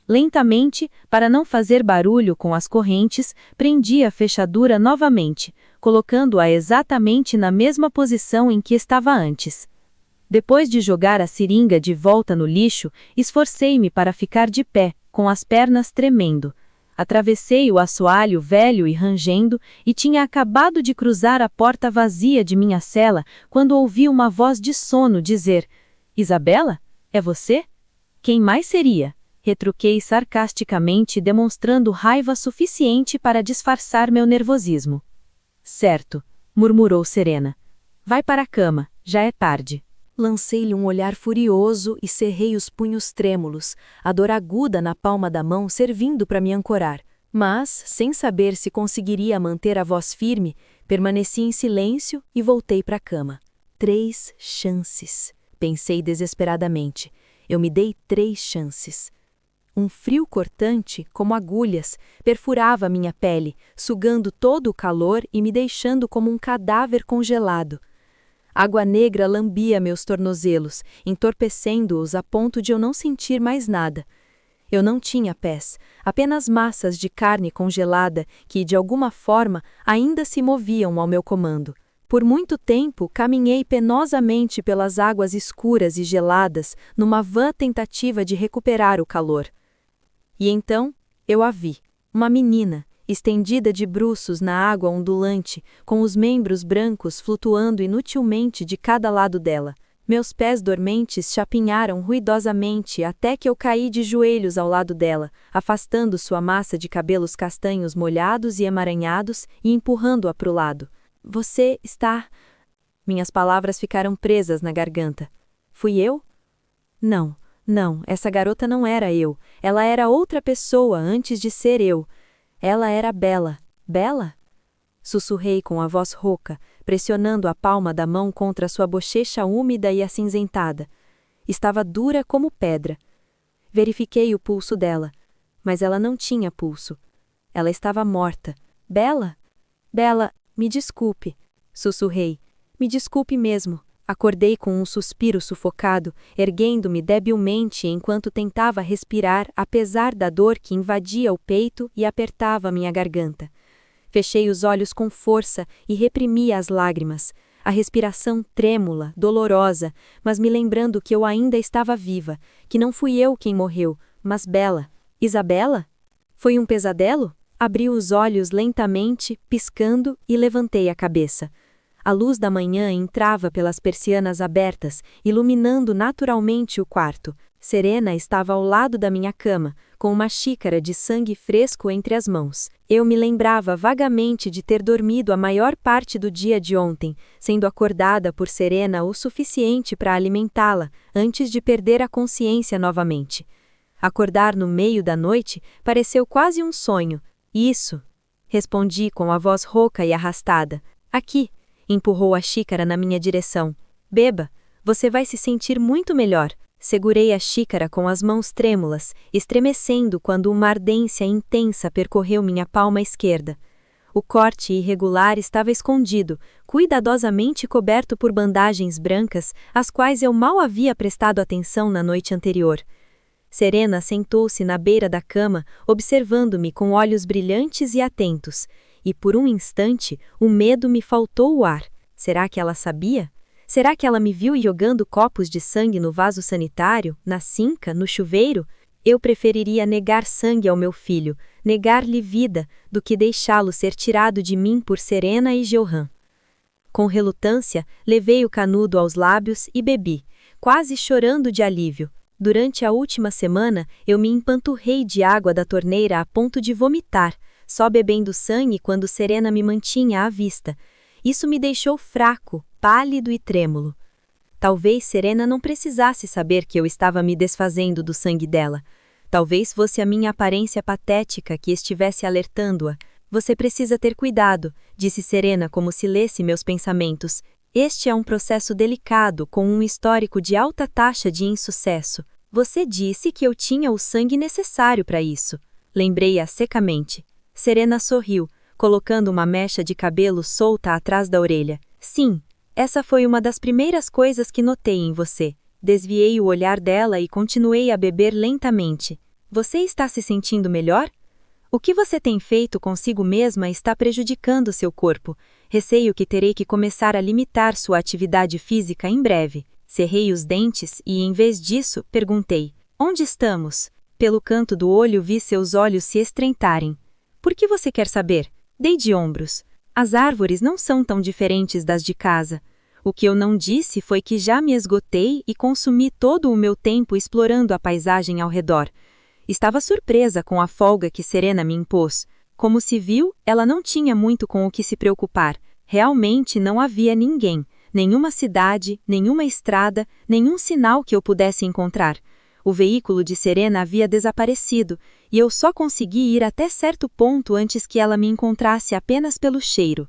Lentamente, para não fazer barulho com as correntes, prendi a fechadura novamente, colocando-a exatamente na mesma posição em que estava antes. Depois de jogar a seringa de volta no lixo, esforcei-me para ficar de pé, com as pernas tremendo. Atravessei o assoalho velho e rangendo, e tinha acabado de cruzar a porta vazia de minha cela, quando ouvi uma voz de sono dizer: "Isabela? É você?" "Quem mais seria?" retruquei sarcasticamente, demonstrando raiva suficiente para disfarçar meu nervosismo. "Certo", murmurou Serena. "Vai para a cama, já é tarde." Lancei-lhe um olhar furioso e cerrei os punhos trêmulos, a dor aguda na palma da mão servindo para me ancorar. Mas, sem saber se conseguiria manter a voz firme, permaneci em silêncio e voltei para a cama. 3 chances, pensei desesperadamente. Eu me dei 3 chances. Um frio cortante, como agulhas, perfurava minha pele, sugando todo o calor e me deixando como um cadáver congelado. Água negra lambia meus tornozelos, entorpecendo-os a ponto de eu não sentir mais nada. Eu não tinha pés, apenas massas de carne congelada que, de alguma forma, ainda se moviam ao meu comando. Por muito tempo, caminhei penosamente pelas águas escuras e geladas, numa vã tentativa de recuperar o calor. E então, eu a vi, uma menina, estendida de bruços na água ondulante, com os membros brancos flutuando inutilmente de cada lado dela. Meus pés dormentes chapinharam ruidosamente até que eu caí de joelhos ao lado dela, afastando sua massa de cabelos castanhos molhados e emaranhados e empurrando-a para o lado. Você está... Minhas palavras ficaram presas na garganta. Fui eu? Não, essa garota não era eu. Ela era outra pessoa antes de ser eu. Ela era Bella. Bella? Sussurrei com a voz rouca, pressionando a palma da mão contra sua bochecha úmida e acinzentada. Estava dura como pedra. Verifiquei o pulso dela, mas ela não tinha pulso. Ela estava morta. Bella? Bella, me desculpe, sussurrei. Me desculpe mesmo. Acordei com um suspiro sufocado, erguendo-me debilmente enquanto tentava respirar apesar da dor que invadia o peito e apertava minha garganta. Fechei os olhos com força e reprimi as lágrimas, a respiração trêmula, dolorosa, mas me lembrando que eu ainda estava viva, que não fui eu quem morreu, mas Bella. Isabela? Foi um pesadelo? Abri os olhos lentamente, piscando, e levantei a cabeça. A luz da manhã entrava pelas persianas abertas, iluminando naturalmente o quarto. Serena estava ao lado da minha cama, com uma xícara de sangue fresco entre as mãos. Eu me lembrava vagamente de ter dormido a maior parte do dia de ontem, sendo acordada por Serena o suficiente para alimentá-la, antes de perder a consciência novamente. Acordar no meio da noite pareceu quase um sonho. Isso, respondi com a voz rouca e arrastada. Aqui. Empurrou a xícara na minha direção. Beba, você vai se sentir muito melhor. Segurei a xícara com as mãos trêmulas, estremecendo quando uma ardência intensa percorreu minha palma esquerda. O corte irregular estava escondido, cuidadosamente coberto por bandagens brancas, às quais eu mal havia prestado atenção na noite anterior. Serena sentou-se na beira da cama, observando-me com olhos brilhantes e atentos. E por um instante, o medo me faltou o ar. Será que ela sabia? Será que ela me viu jogando copos de sangue no vaso sanitário, na sinca, no chuveiro? Eu preferiria negar sangue ao meu filho, negar-lhe vida, do que deixá-lo ser tirado de mim por Serena e Johan. Com relutância, levei o canudo aos lábios e bebi, quase chorando de alívio. Durante a última semana, eu me empanturrei de água da torneira a ponto de vomitar, só bebendo sangue quando Serena me mantinha à vista. Isso me deixou fraco, pálido e trêmulo. Talvez Serena não precisasse saber que eu estava me desfazendo do sangue dela. Talvez fosse a minha aparência patética que estivesse alertando-a. Você precisa ter cuidado, disse Serena como se lesse meus pensamentos. Este é um processo delicado, com um histórico de alta taxa de insucesso. Você disse que eu tinha o sangue necessário para isso. Lembrei-a secamente. Serena sorriu, colocando uma mecha de cabelo solta atrás da orelha. Sim, essa foi uma das primeiras coisas que notei em você. Desviei o olhar dela e continuei a beber lentamente. Você está se sentindo melhor? O que você tem feito consigo mesma está prejudicando seu corpo. Receio que terei que começar a limitar sua atividade física em breve. Cerrei os dentes e, em vez disso, perguntei: onde estamos? Pelo canto do olho vi seus olhos se estreitarem. Por que você quer saber? Dei de ombros. As árvores não são tão diferentes das de casa. O que eu não disse foi que já me esgotei e consumi todo o meu tempo explorando a paisagem ao redor. Estava surpresa com a folga que Serena me impôs. Como se viu, ela não tinha muito com o que se preocupar. Realmente não havia ninguém, nenhuma cidade, nenhuma estrada, nenhum sinal que eu pudesse encontrar. O veículo de Serena havia desaparecido, e eu só consegui ir até certo ponto antes que ela me encontrasse apenas pelo cheiro.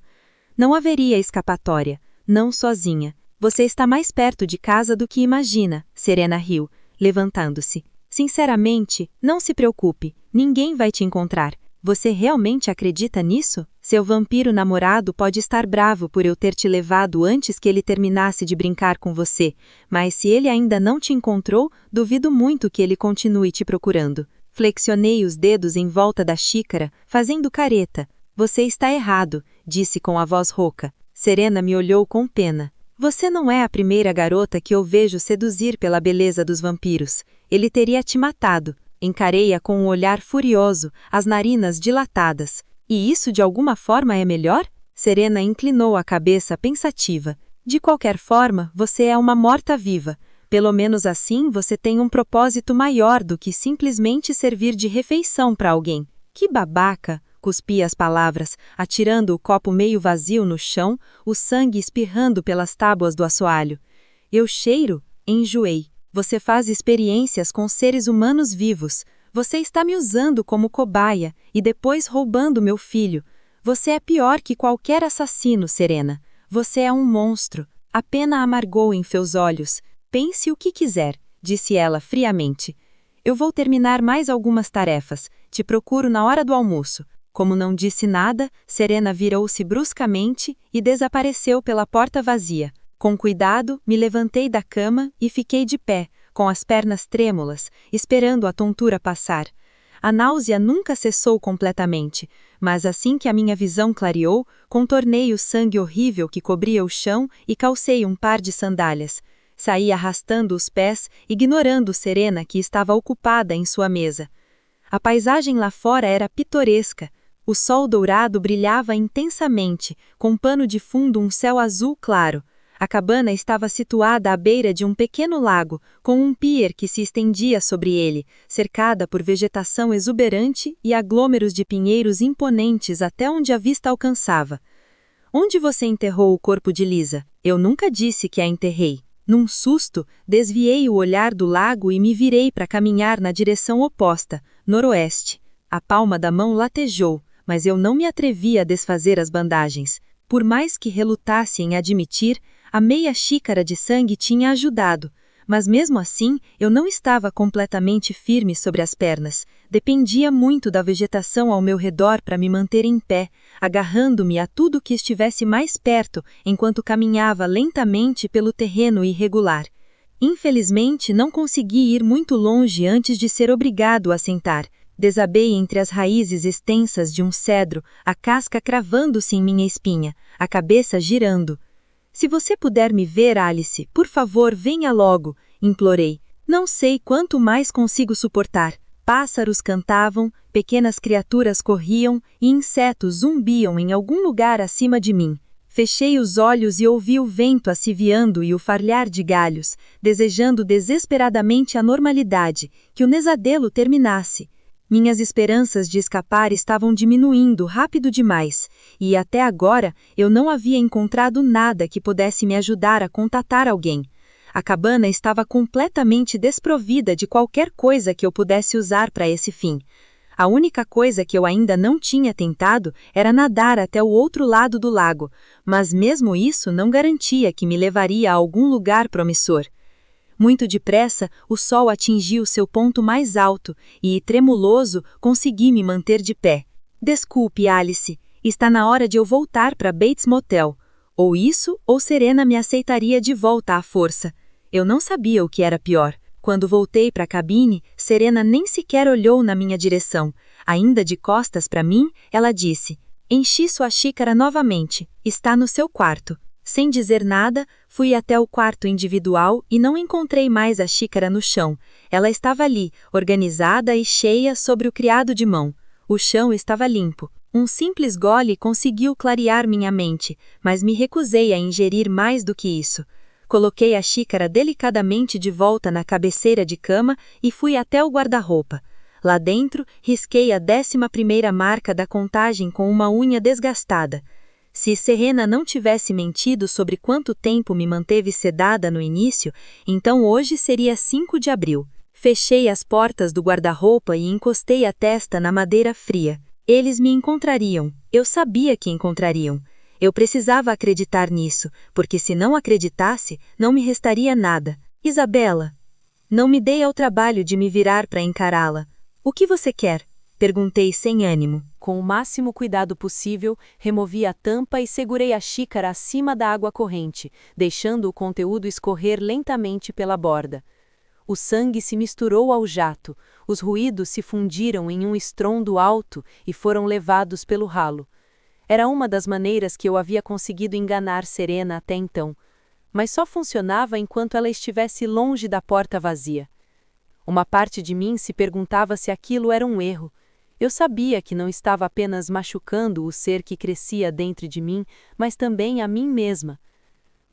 Não haveria escapatória, não sozinha. Você está mais perto de casa do que imagina, Serena riu, levantando-se. Sinceramente, não se preocupe, ninguém vai te encontrar. Você realmente acredita nisso? Seu vampiro namorado pode estar bravo por eu ter te levado antes que ele terminasse de brincar com você, mas se ele ainda não te encontrou, duvido muito que ele continue te procurando. Flexionei os dedos em volta da xícara, fazendo careta. Você está errado, disse com a voz rouca. Serena me olhou com pena. Você não é a primeira garota que eu vejo seduzir pela beleza dos vampiros. Ele teria te matado. Encarei-a com um olhar furioso, as narinas dilatadas. E isso de alguma forma é melhor? Serena inclinou a cabeça pensativa. De qualquer forma, você é uma morta-viva. Pelo menos assim você tem um propósito maior do que simplesmente servir de refeição para alguém. Que babaca! Cuspi as palavras, atirando o copo meio vazio no chão, o sangue espirrando pelas tábuas do assoalho. Eu cheiro? Enjoei. Você faz experiências com seres humanos vivos. Você está me usando como cobaia e depois roubando meu filho. Você é pior que qualquer assassino, Serena. Você é um monstro. A pena amargou em seus olhos. Pense o que quiser, disse ela friamente. Eu vou terminar mais algumas tarefas. Te procuro na hora do almoço. Como não disse nada, Serena virou-se bruscamente e desapareceu pela porta vazia. Com cuidado, me levantei da cama e fiquei de pé, com as pernas trêmulas, esperando a tontura passar. A náusea nunca cessou completamente, mas assim que a minha visão clareou, contornei o sangue horrível que cobria o chão e calcei um par de sandálias. Saí arrastando os pés, ignorando Serena que estava ocupada em sua mesa. A paisagem lá fora era pitoresca. O sol dourado brilhava intensamente, com pano de fundo um céu azul claro. A cabana estava situada à beira de um pequeno lago, com um pier que se estendia sobre ele, cercada por vegetação exuberante e aglômeros de pinheiros imponentes até onde a vista alcançava. Onde você enterrou o corpo de Lisa? Eu nunca disse que a enterrei. Num susto, desviei o olhar do lago e me virei para caminhar na direção oposta, noroeste. A palma da mão latejou, mas eu não me atrevi a desfazer as bandagens. Por mais que relutasse em admitir, a meia xícara de sangue tinha ajudado, mas mesmo assim eu não estava completamente firme sobre as pernas. Dependia muito da vegetação ao meu redor para me manter em pé, agarrando-me a tudo que estivesse mais perto enquanto caminhava lentamente pelo terreno irregular. Infelizmente, não consegui ir muito longe antes de ser obrigado a sentar. Desabei entre as raízes extensas de um cedro, a casca cravando-se em minha espinha, a cabeça girando. Se você puder me ver, Alice, por favor, venha logo, implorei. Não sei quanto mais consigo suportar. Pássaros cantavam, pequenas criaturas corriam e insetos zumbiam em algum lugar acima de mim. Fechei os olhos e ouvi o vento assoviando e o farlhar de galhos, desejando desesperadamente a normalidade, que o pesadelo terminasse. Minhas esperanças de escapar estavam diminuindo rápido demais, e até agora eu não havia encontrado nada que pudesse me ajudar a contatar alguém. A cabana estava completamente desprovida de qualquer coisa que eu pudesse usar para esse fim. A única coisa que eu ainda não tinha tentado era nadar até o outro lado do lago, mas mesmo isso não garantia que me levaria a algum lugar promissor. Muito depressa, o sol atingiu seu ponto mais alto e, tremuloso, consegui me manter de pé. Desculpe, Alice, está na hora de eu voltar para Bates Motel. Ou isso, ou Serena me aceitaria de volta à força. Eu não sabia o que era pior. Quando voltei para a cabine, Serena nem sequer olhou na minha direção. Ainda de costas para mim, ela disse: "Enchi sua xícara novamente. Está no seu quarto." Sem dizer nada, fui até o quarto individual e não encontrei mais a xícara no chão. Ela estava ali, organizada e cheia sobre o criado de mão. O chão estava limpo. Um simples gole conseguiu clarear minha mente, mas me recusei a ingerir mais do que isso. Coloquei a xícara delicadamente de volta na cabeceira de cama e fui até o guarda-roupa. Lá dentro, risquei a 11ª marca da contagem com uma unha desgastada. Se Serena não tivesse mentido sobre quanto tempo me manteve sedada no início, então hoje seria 5 de abril. Fechei as portas do guarda-roupa e encostei a testa na madeira fria. Eles me encontrariam. Eu sabia que encontrariam. Eu precisava acreditar nisso, porque se não acreditasse, não me restaria nada. Isabela. Não me dei ao trabalho de me virar para encará-la. O que você quer? Perguntei sem ânimo. Com o máximo cuidado possível, removi a tampa e segurei a xícara acima da água corrente, deixando o conteúdo escorrer lentamente pela borda. O sangue se misturou ao jato, os ruídos se fundiram em um estrondo alto e foram levados pelo ralo. Era uma das maneiras que eu havia conseguido enganar Serena até então, mas só funcionava enquanto ela estivesse longe da porta vazia. Uma parte de mim se perguntava se aquilo era um erro. Eu sabia que não estava apenas machucando o ser que crescia dentro de mim, mas também a mim mesma.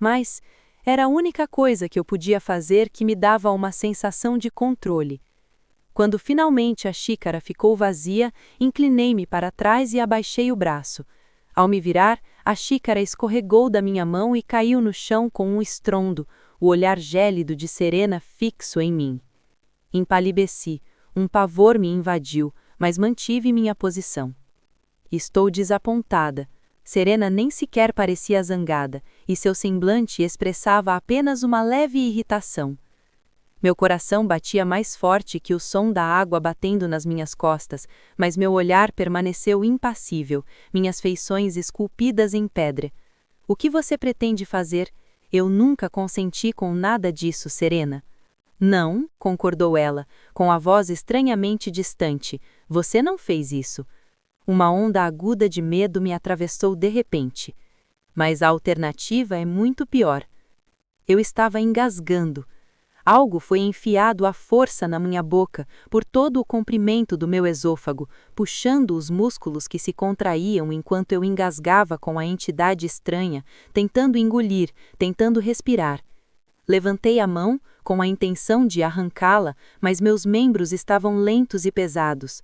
Mas era a única coisa que eu podia fazer que me dava uma sensação de controle. Quando finalmente a xícara ficou vazia, inclinei-me para trás e abaixei o braço. Ao me virar, a xícara escorregou da minha mão e caiu no chão com um estrondo, o olhar gélido de Serena fixo em mim. Empalideci, um pavor me invadiu, mas mantive minha posição. Estou desapontada. Serena nem sequer parecia zangada, e seu semblante expressava apenas uma leve irritação. Meu coração batia mais forte que o som da água batendo nas minhas costas, mas meu olhar permaneceu impassível, minhas feições esculpidas em pedra. O que você pretende fazer? Eu nunca consenti com nada disso, Serena. Não, concordou ela, com a voz estranhamente distante. Você não fez isso. Uma onda aguda de medo me atravessou de repente. Mas a alternativa é muito pior. Eu estava engasgando. Algo foi enfiado à força na minha boca, por todo o comprimento do meu esôfago, puxando os músculos que se contraíam enquanto eu engasgava com a entidade estranha, tentando engolir, tentando respirar. Levantei a mão, com a intenção de arrancá-la, mas meus membros estavam lentos e pesados.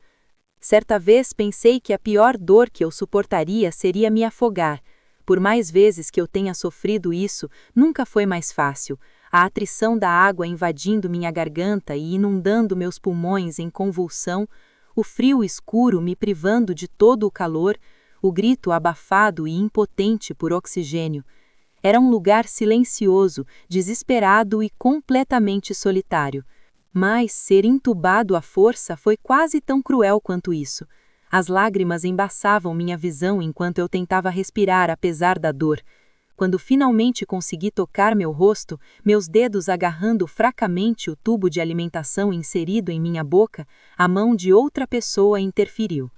Certa vez pensei que a pior dor que eu suportaria seria me afogar. Por mais vezes que eu tenha sofrido isso, nunca foi mais fácil. A atrição da água invadindo minha garganta e inundando meus pulmões em convulsão, o frio escuro me privando de todo o calor, o grito abafado e impotente por oxigênio. Era um lugar silencioso, desesperado e completamente solitário. Mas ser entubado à força foi quase tão cruel quanto isso. As lágrimas embaçavam minha visão enquanto eu tentava respirar apesar da dor. Quando finalmente consegui tocar meu rosto, meus dedos agarrando fracamente o tubo de alimentação inserido em minha boca, a mão de outra pessoa interferiu.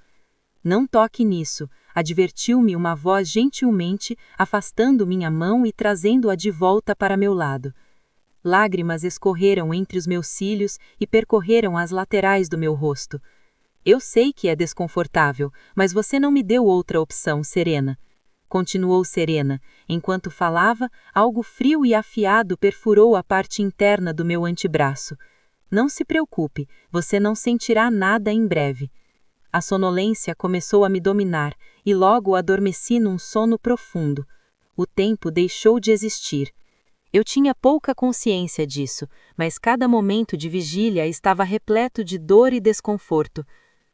Não toque nisso, advertiu-me uma voz gentilmente, afastando minha mão e trazendo-a de volta para meu lado. Lágrimas escorreram entre os meus cílios e percorreram as laterais do meu rosto. Eu sei que é desconfortável, mas você não me deu outra opção, Serena. Continuou Serena. Enquanto falava, algo frio e afiado perfurou a parte interna do meu antebraço. Não se preocupe, você não sentirá nada em breve. A sonolência começou a me dominar e logo adormeci num sono profundo. O tempo deixou de existir. Eu tinha pouca consciência disso, mas cada momento de vigília estava repleto de dor e desconforto.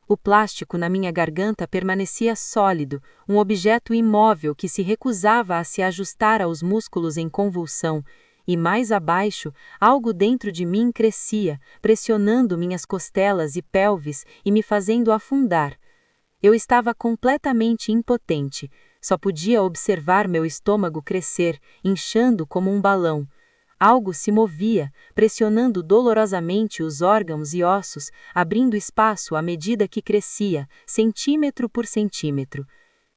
O plástico na minha garganta permanecia sólido, um objeto imóvel que se recusava a se ajustar aos músculos em convulsão, e mais abaixo, algo dentro de mim crescia, pressionando minhas costelas e pelvis e me fazendo afundar. Eu estava completamente impotente, só podia observar meu estômago crescer, inchando como um balão. Algo se movia, pressionando dolorosamente os órgãos e ossos, abrindo espaço à medida que crescia, centímetro por centímetro.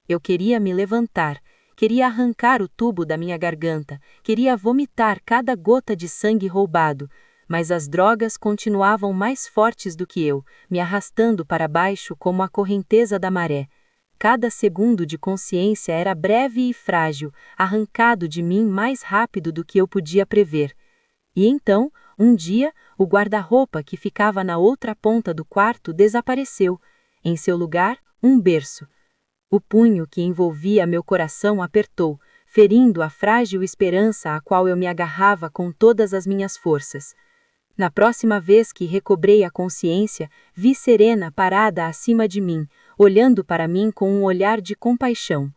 Eu queria me levantar, queria arrancar o tubo da minha garganta, queria vomitar cada gota de sangue roubado, mas as drogas continuavam mais fortes do que eu, me arrastando para baixo como a correnteza da maré. Cada segundo de consciência era breve e frágil, arrancado de mim mais rápido do que eu podia prever. E então, um dia, o guarda-roupa que ficava na outra ponta do quarto desapareceu. Em seu lugar, um berço. O punho que envolvia meu coração apertou, ferindo a frágil esperança à qual eu me agarrava com todas as minhas forças. Na próxima vez que recobrei a consciência, vi Serena parada acima de mim, olhando para mim com um olhar de compaixão.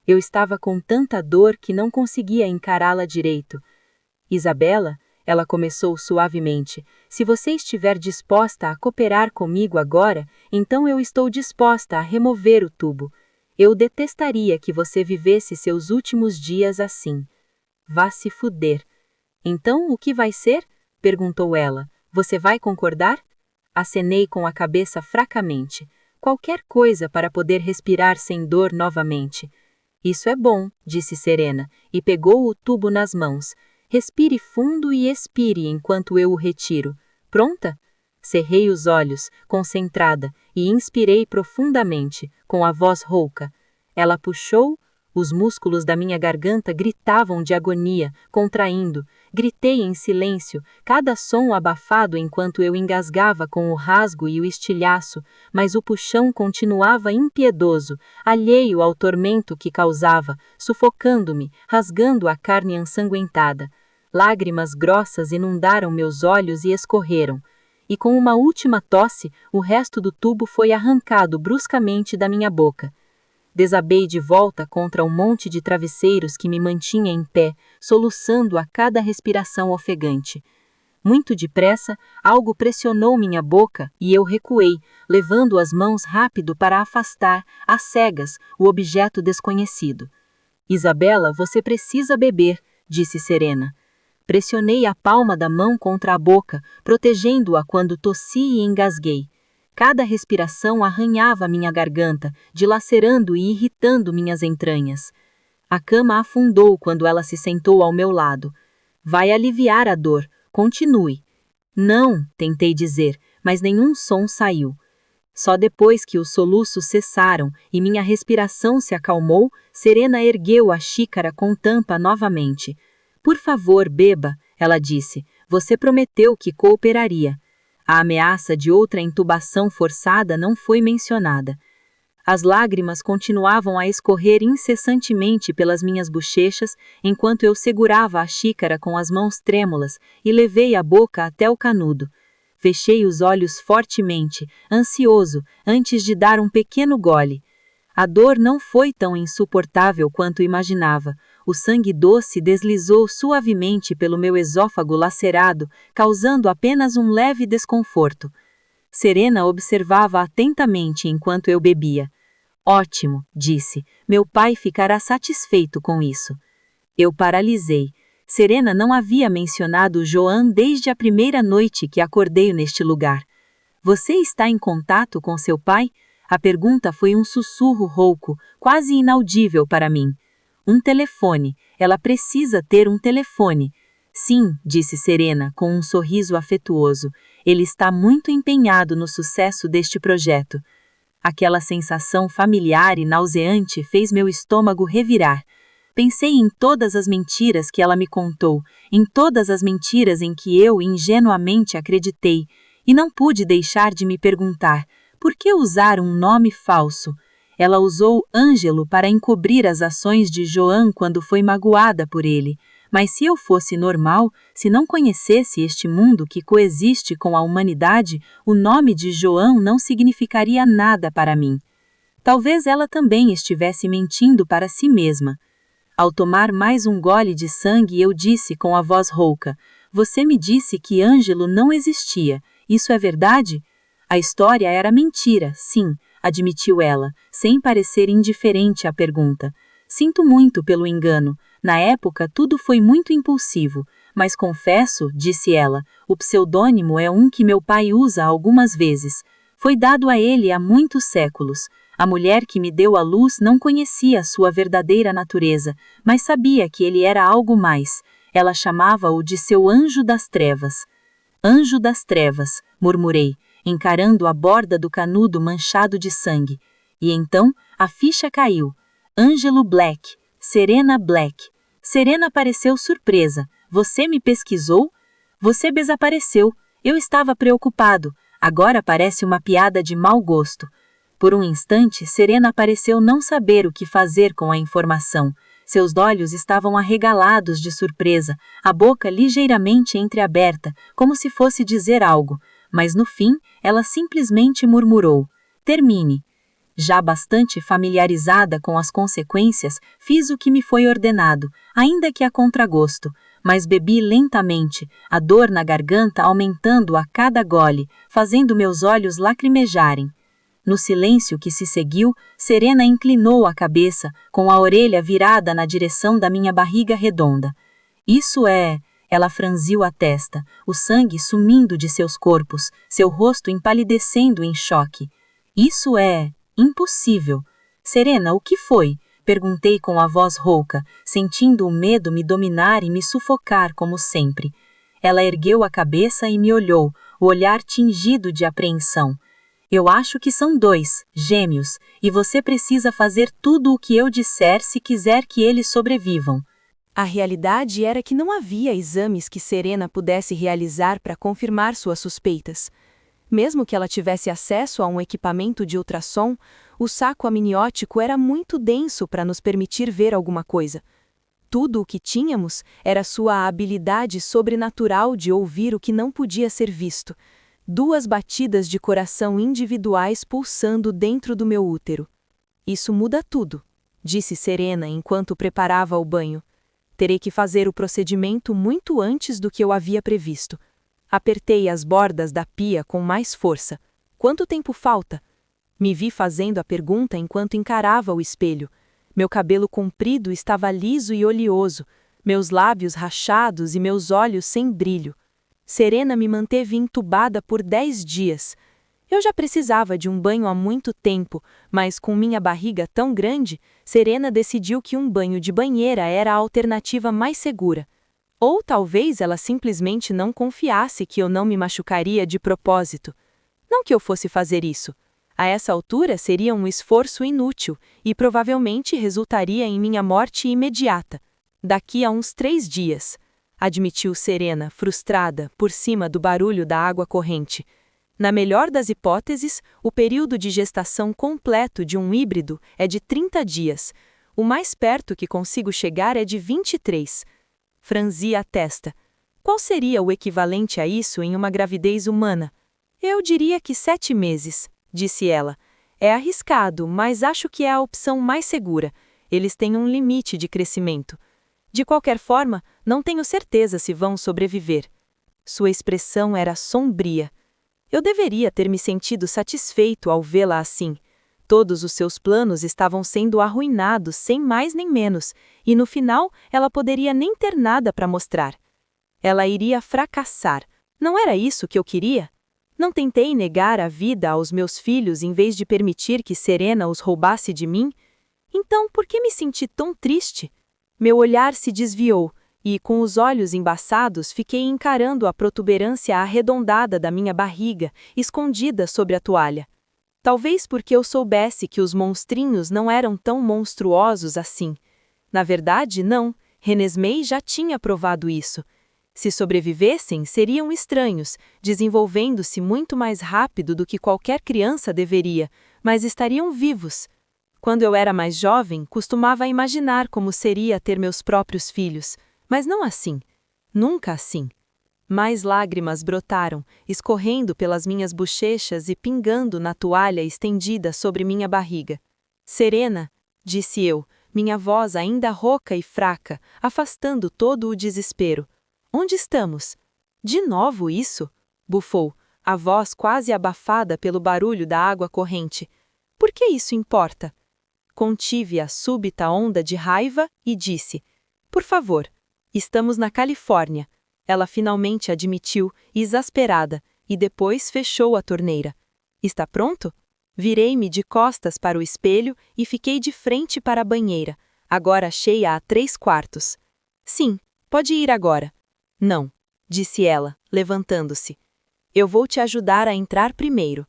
Eu estava com tanta dor que não conseguia encará-la direito. Isabela, ela começou suavemente, se você estiver disposta a cooperar comigo agora, então eu estou disposta a remover o tubo. Eu detestaria que você vivesse seus últimos dias assim. Vá se fuder. Então, o que vai ser? Perguntou ela. Você vai concordar? Acenei com a cabeça fracamente. Qualquer coisa para poder respirar sem dor novamente. Isso é bom, disse Serena, e pegou o tubo nas mãos. Respire fundo e expire enquanto eu o retiro. Pronta? Cerrei os olhos, concentrada, e inspirei profundamente, com a voz rouca. Ela puxou, os músculos da minha garganta gritavam de agonia, contraindo. Gritei em silêncio, cada som abafado enquanto eu engasgava com o rasgo e o estilhaço, mas o puxão continuava impiedoso, alheio ao tormento que causava, sufocando-me, rasgando a carne ensanguentada. Lágrimas grossas inundaram meus olhos e escorreram. E com uma última tosse, o resto do tubo foi arrancado bruscamente da minha boca. Desabei de volta contra um monte de travesseiros que me mantinha em pé, soluçando a cada respiração ofegante. Muito depressa, algo pressionou minha boca e eu recuei, levando as mãos rápido para afastar, às cegas, o objeto desconhecido. Isabela, você precisa beber, disse Serena. Pressionei a palma da mão contra a boca, protegendo-a quando tossi e engasguei. Cada respiração arranhava minha garganta, dilacerando e irritando minhas entranhas. A cama afundou quando ela se sentou ao meu lado. Vai aliviar a dor, continue. Não, tentei dizer, mas nenhum som saiu. Só depois que os soluços cessaram e minha respiração se acalmou, Serena ergueu a xícara com tampa novamente. Por favor, beba, ela disse, você prometeu que cooperaria. A ameaça de outra intubação forçada não foi mencionada. As lágrimas continuavam a escorrer incessantemente pelas minhas bochechas enquanto eu segurava a xícara com as mãos trêmulas e levei a boca até o canudo. Fechei os olhos fortemente, ansioso, antes de dar um pequeno gole. A dor não foi tão insuportável quanto imaginava. O sangue doce deslizou suavemente pelo meu esôfago lacerado, causando apenas um leve desconforto. Serena observava atentamente enquanto eu bebia. Ótimo, disse, meu pai ficará satisfeito com isso. Eu paralisei. Serena não havia mencionado Joan desde a primeira noite que acordei neste lugar. Você está em contato com seu pai? A pergunta foi um sussurro rouco, quase inaudível para mim. Um telefone. Ela precisa ter um telefone. Sim, disse Serena, com um sorriso afetuoso. Ele está muito empenhado no sucesso deste projeto. Aquela sensação familiar e nauseante fez meu estômago revirar. Pensei em todas as mentiras que ela me contou, em todas as mentiras em que eu ingenuamente acreditei, e não pude deixar de me perguntar, por que usar um nome falso? Ela usou Ângelo para encobrir as ações de Joan quando foi magoada por ele. Mas se eu fosse normal, se não conhecesse este mundo que coexiste com a humanidade, o nome de Joan não significaria nada para mim. Talvez ela também estivesse mentindo para si mesma. Ao tomar mais um gole de sangue, eu disse com a voz rouca, você me disse que Ângelo não existia. Isso é verdade? A história era mentira, sim, admitiu ela, sem parecer indiferente à pergunta. Sinto muito pelo engano. Na época tudo foi muito impulsivo, mas confesso, disse ela, o pseudônimo é um que meu pai usa algumas vezes. Foi dado a ele há muitos séculos. A mulher que me deu à luz não conhecia sua verdadeira natureza, mas sabia que ele era algo mais. Ela chamava-o de seu anjo das trevas. Anjo das trevas, murmurei, encarando a borda do canudo manchado de sangue. E então, a ficha caiu. Ângelo Black, Serena Black. Serena pareceu surpresa. Você me pesquisou? Você desapareceu. Eu estava preocupado. Agora parece uma piada de mau gosto. Por um instante, Serena pareceu não saber o que fazer com a informação. Seus olhos estavam arregalados de surpresa, a boca ligeiramente entreaberta, como se fosse dizer algo. Mas no fim, ela simplesmente murmurou: termine. Já bastante familiarizada com as consequências, fiz o que me foi ordenado, ainda que a contragosto, mas bebi lentamente, a dor na garganta aumentando a cada gole, fazendo meus olhos lacrimejarem. No silêncio que se seguiu, Serena inclinou a cabeça, com a orelha virada na direção da minha barriga redonda. Isso é... Ela franziu a testa, o sangue sumindo de seus corpos, seu rosto empalidecendo em choque. Isso é... impossível. Serena, o que foi? Perguntei com a voz rouca, sentindo o medo me dominar e me sufocar como sempre. Ela ergueu a cabeça e me olhou, o olhar tingido de apreensão. Eu acho que são 2, gêmeos, e você precisa fazer tudo o que eu disser se quiser que eles sobrevivam. A realidade era que não havia exames que Serena pudesse realizar para confirmar suas suspeitas. Mesmo que ela tivesse acesso a um equipamento de ultrassom, o saco amniótico era muito denso para nos permitir ver alguma coisa. Tudo o que tínhamos era sua habilidade sobrenatural de ouvir o que não podia ser visto. 2 batidas de coração individuais pulsando dentro do meu útero. Isso muda tudo, disse Serena enquanto preparava o banho. Terei que fazer o procedimento muito antes do que eu havia previsto. Apertei as bordas da pia com mais força. Quanto tempo falta? Me vi fazendo a pergunta enquanto encarava o espelho. Meu cabelo comprido estava liso e oleoso, meus lábios rachados e meus olhos sem brilho. Serena me manteve entubada por 10 dias. Eu já precisava de um banho há muito tempo, mas com minha barriga tão grande, Serena decidiu que um banho de banheira era a alternativa mais segura. Ou talvez ela simplesmente não confiasse que eu não me machucaria de propósito. Não que eu fosse fazer isso. A essa altura seria um esforço inútil e provavelmente resultaria em minha morte imediata. Daqui a uns 3 dias, admitiu Serena, frustrada, por cima do barulho da água corrente. Na melhor das hipóteses, o período de gestação completo de um híbrido é de 30 dias. O mais perto que consigo chegar é de 23. Franzi a testa. Qual seria o equivalente a isso em uma gravidez humana? Eu diria que 7 meses, disse ela. É arriscado, mas acho que é a opção mais segura. Eles têm um limite de crescimento. De qualquer forma, não tenho certeza se vão sobreviver. Sua expressão era sombria. Eu deveria ter me sentido satisfeito ao vê-la assim. Todos os seus planos estavam sendo arruinados sem mais nem menos, e no final ela poderia nem ter nada para mostrar. Ela iria fracassar. Não era isso que eu queria? Não tentei negar a vida aos meus filhos em vez de permitir que Serena os roubasse de mim? Então, por que me senti tão triste? Meu olhar se desviou, e, com os olhos embaçados, fiquei encarando a protuberância arredondada da minha barriga, escondida sob a toalha. Talvez porque eu soubesse que os monstrinhos não eram tão monstruosos assim. Na verdade, não. Renesmee já tinha provado isso. Se sobrevivessem, seriam estranhos, desenvolvendo-se muito mais rápido do que qualquer criança deveria, mas estariam vivos. Quando eu era mais jovem, costumava imaginar como seria ter meus próprios filhos, mas não assim. Nunca assim. Mais lágrimas brotaram, escorrendo pelas minhas bochechas e pingando na toalha estendida sobre minha barriga. Serena, disse eu, minha voz ainda rouca e fraca, afastando todo o desespero. Onde estamos? De novo isso? Bufou, a voz quase abafada pelo barulho da água corrente. Por que isso importa? Contive a súbita onda de raiva e disse: Por favor, estamos na Califórnia. Ela finalmente admitiu, exasperada, e depois fechou a torneira. Está pronto? Virei-me de costas para o espelho e fiquei de frente para a banheira, agora cheia a 3/4. Sim, pode ir agora. Não, disse ela, levantando-se. Eu vou te ajudar a entrar primeiro.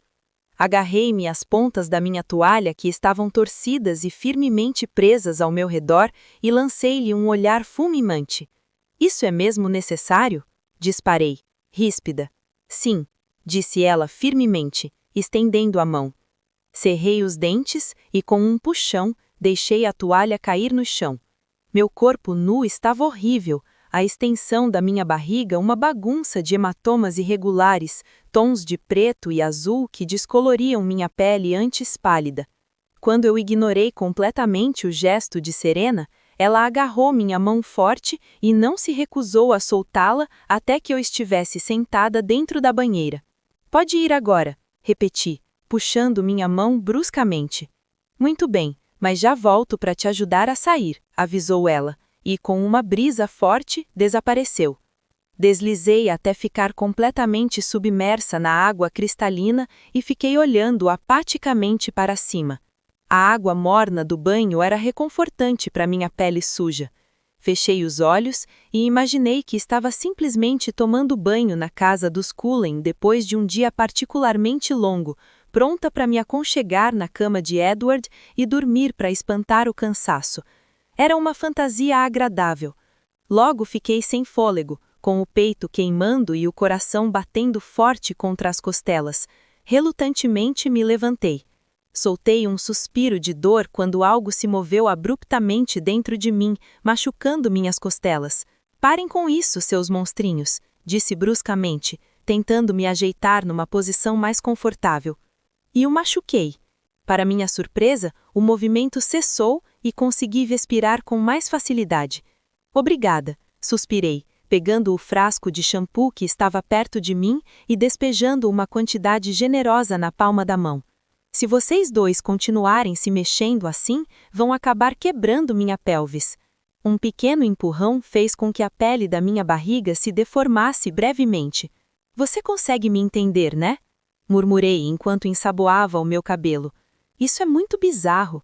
Agarrei-me às pontas da minha toalha que estavam torcidas e firmemente presas ao meu redor e lancei-lhe um olhar fulminante. Isso é mesmo necessário? Disparei, ríspida. Sim, disse ela firmemente, estendendo a mão. Cerrei os dentes e, com um puxão, deixei a toalha cair no chão. Meu corpo nu estava horrível, a extensão da minha barriga uma bagunça de hematomas irregulares, tons de preto e azul que descoloriam minha pele antes pálida. Quando eu ignorei completamente o gesto de Serena, ela agarrou minha mão forte e não se recusou a soltá-la até que eu estivesse sentada dentro da banheira. Pode ir agora, repeti, puxando minha mão bruscamente. Muito bem, mas já volto para te ajudar a sair, avisou ela, e com uma brisa forte, desapareceu. Deslizei até ficar completamente submersa na água cristalina e fiquei olhando apaticamente para cima. A água morna do banho era reconfortante para minha pele suja. Fechei os olhos e imaginei que estava simplesmente tomando banho na casa dos Cullen depois de um dia particularmente longo, pronta para me aconchegar na cama de Edward e dormir para espantar o cansaço. Era uma fantasia agradável. Logo fiquei sem fôlego, com o peito queimando e o coração batendo forte contra as costelas. Relutantemente me levantei. Soltei um suspiro de dor quando algo se moveu abruptamente dentro de mim, machucando minhas costelas. Parem com isso, seus monstrinhos, disse bruscamente, tentando me ajeitar numa posição mais confortável. E o machuquei. Para minha surpresa, o movimento cessou e consegui respirar com mais facilidade. Obrigada, suspirei, pegando o frasco de shampoo que estava perto de mim e despejando uma quantidade generosa na palma da mão. Se vocês dois continuarem se mexendo assim, vão acabar quebrando minha pelvis. Um pequeno empurrão fez com que a pele da minha barriga se deformasse brevemente. Você consegue me entender, né? Murmurei enquanto ensaboava o meu cabelo. Isso é muito bizarro.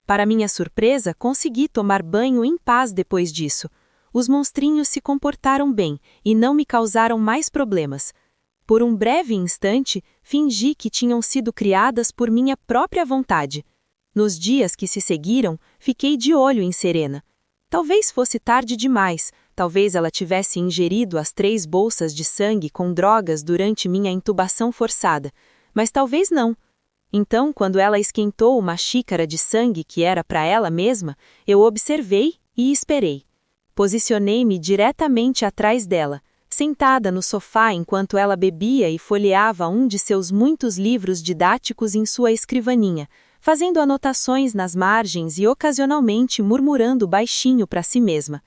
Para minha surpresa, consegui tomar banho em paz depois disso. Os monstrinhos se comportaram bem e não me causaram mais problemas. Por um breve instante, fingi que tinham sido criadas por minha própria vontade. Nos dias que se seguiram, fiquei de olho em Serena. Talvez fosse tarde demais, talvez ela tivesse ingerido as 3 bolsas de sangue com drogas durante minha intubação forçada, mas talvez não. Então, quando ela esquentou uma xícara de sangue que era para ela mesma, eu observei e esperei. Posicionei-me diretamente atrás dela, sentada no sofá enquanto ela bebia e folheava um de seus muitos livros didáticos em sua escrivaninha, fazendo anotações nas margens e ocasionalmente murmurando baixinho para si mesma.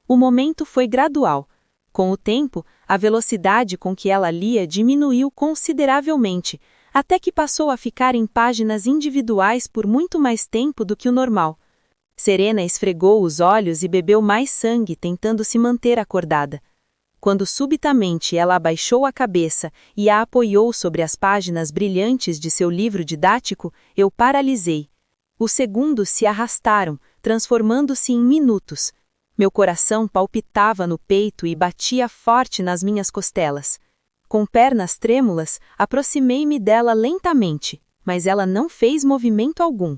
O momento foi gradual. Com o tempo, a velocidade com que ela lia diminuiu consideravelmente, até que passou a ficar em páginas individuais por muito mais tempo do que o normal. Serena esfregou os olhos e bebeu mais sangue, tentando se manter acordada. Quando subitamente ela abaixou a cabeça e a apoiou sobre as páginas brilhantes de seu livro didático, eu paralisei. Os segundos se arrastaram, transformando-se em minutos. Meu coração palpitava no peito e batia forte nas minhas costelas. Com pernas trêmulas, aproximei-me dela lentamente, mas ela não fez movimento algum.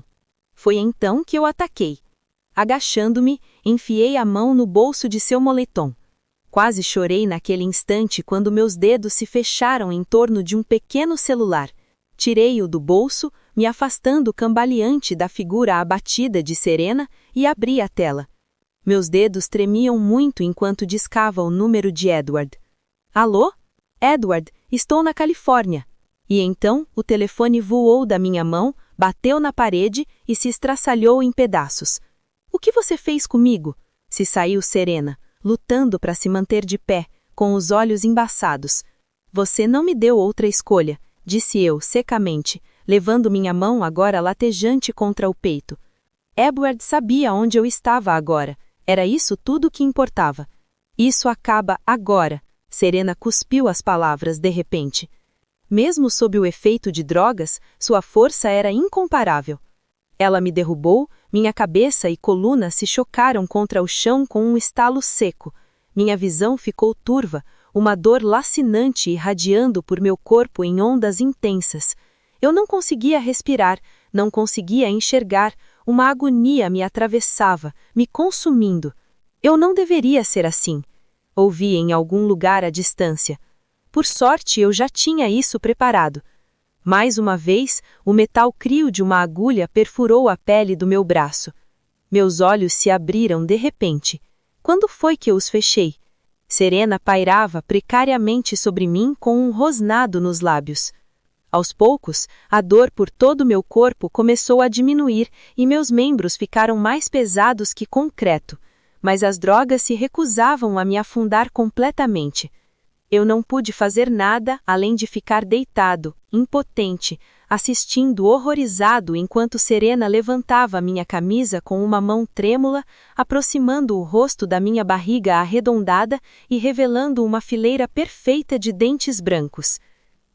Foi então que eu ataquei. Agachando-me, enfiei a mão no bolso de seu moletom. Quase chorei naquele instante quando meus dedos se fecharam em torno de um pequeno celular. Tirei-o do bolso, me afastando cambaleante da figura abatida de Serena, e abri a tela. Meus dedos tremiam muito enquanto discava o número de Edward. Alô? Edward, estou na Califórnia. E então o telefone voou da minha mão, bateu na parede e se estraçalhou em pedaços. O que você fez comigo? Se saiu Serena, lutando para se manter de pé, com os olhos embaçados. Você não me deu outra escolha, disse eu secamente, levando minha mão agora latejante contra o peito. Edward sabia onde eu estava agora. Era isso tudo que importava. Isso acaba agora. Serena cuspiu as palavras de repente. Mesmo sob o efeito de drogas, sua força era incomparável. Ela me derrubou, minha cabeça e coluna se chocaram contra o chão com um estalo seco. Minha visão ficou turva, uma dor lacinante irradiando por meu corpo em ondas intensas. Eu não conseguia respirar, não conseguia enxergar, uma agonia me atravessava, me consumindo. Eu não deveria ser assim. Ouvi em algum lugar à distância. Por sorte, eu já tinha isso preparado. Mais uma vez, o metal crio de uma agulha perfurou a pele do meu braço. Meus olhos se abriram de repente. Quando foi que eu os fechei? Serena pairava precariamente sobre mim com um rosnado nos lábios. Aos poucos, a dor por todo o meu corpo começou a diminuir e meus membros ficaram mais pesados que concreto, mas as drogas se recusavam a me afundar completamente. Eu não pude fazer nada além de ficar deitado, impotente, assistindo horrorizado enquanto Serena levantava minha camisa com uma mão trêmula, aproximando o rosto da minha barriga arredondada e revelando uma fileira perfeita de dentes brancos.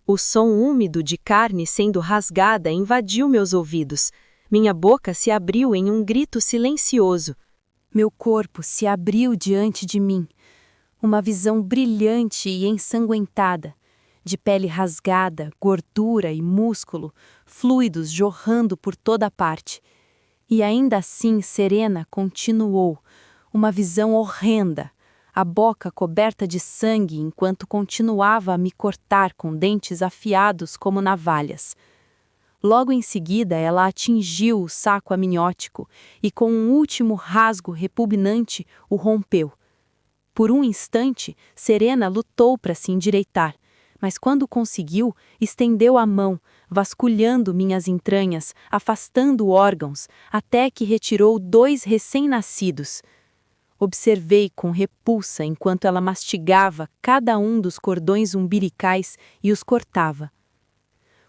O som úmido de carne sendo rasgada invadiu meus ouvidos. Minha boca se abriu em um grito silencioso. Meu corpo se abriu diante de mim, uma visão brilhante e ensanguentada, de pele rasgada, gordura e músculo, fluidos jorrando por toda parte. E ainda assim Serena continuou, uma visão horrenda, a boca coberta de sangue enquanto continuava a me cortar com dentes afiados como navalhas. Logo em seguida, ela atingiu o saco amniótico e, com um último rasgo repugnante, o rompeu. Por um instante, Serena lutou para se endireitar, mas quando conseguiu, estendeu a mão, vasculhando minhas entranhas, afastando órgãos, até que retirou 2 recém-nascidos. Observei com repulsa enquanto ela mastigava cada um dos cordões umbilicais e os cortava.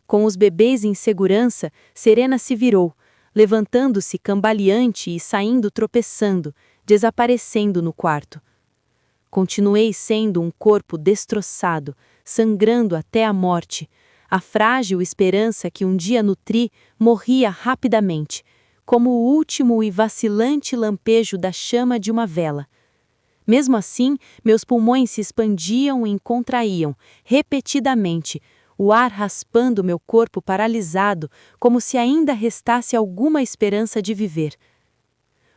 Com os bebês em segurança, Serena se virou, levantando-se cambaleante e saindo tropeçando, desaparecendo no quarto. Continuei sendo um corpo destroçado, sangrando até a morte. A frágil esperança que um dia nutri morria rapidamente, como o último e vacilante lampejo da chama de uma vela. Mesmo assim, meus pulmões se expandiam e contraíam, repetidamente, o ar raspando meu corpo paralisado, como se ainda restasse alguma esperança de viver.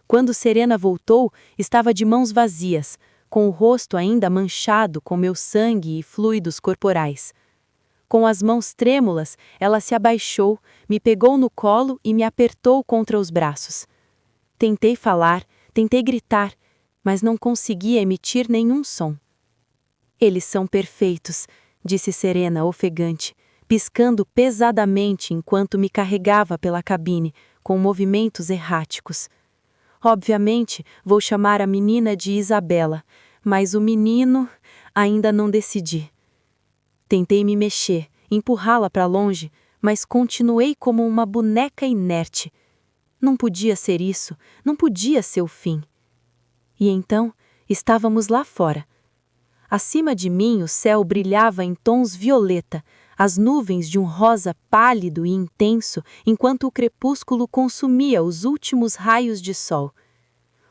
Quando Serena voltou, estava de mãos vazias, com o rosto ainda manchado com meu sangue e fluidos corporais. Com as mãos trêmulas, ela se abaixou, me pegou no colo e me apertou contra os braços. Tentei falar, tentei gritar, mas não conseguia emitir nenhum som. Eles são perfeitos, disse Serena ofegante, piscando pesadamente enquanto me carregava pela cabine, com movimentos erráticos. Obviamente, vou chamar a menina de Isabela, mas o menino ainda não decidi. Tentei me mexer, empurrá-la para longe, mas continuei como uma boneca inerte. Não podia ser isso, não podia ser o fim. E então, estávamos lá fora. Acima de mim o céu brilhava em tons violeta, as nuvens de um rosa pálido e intenso, enquanto o crepúsculo consumia os últimos raios de sol.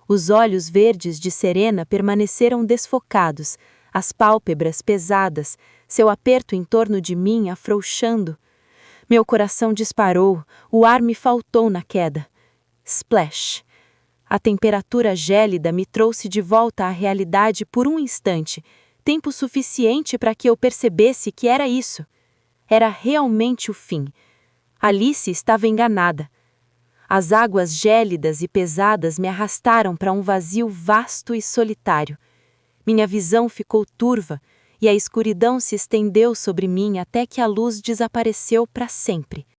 Os olhos verdes de Serena permaneceram desfocados, as pálpebras pesadas, seu aperto em torno de mim afrouxando. Meu coração disparou, o ar me faltou na queda. Splash! A temperatura gélida me trouxe de volta à realidade por um instante, tempo suficiente para que eu percebesse que era isso. Era realmente o fim. Alice estava enganada. As águas gélidas e pesadas me arrastaram para um vazio vasto e solitário. Minha visão ficou turva e a escuridão se estendeu sobre mim até que a luz desapareceu para sempre.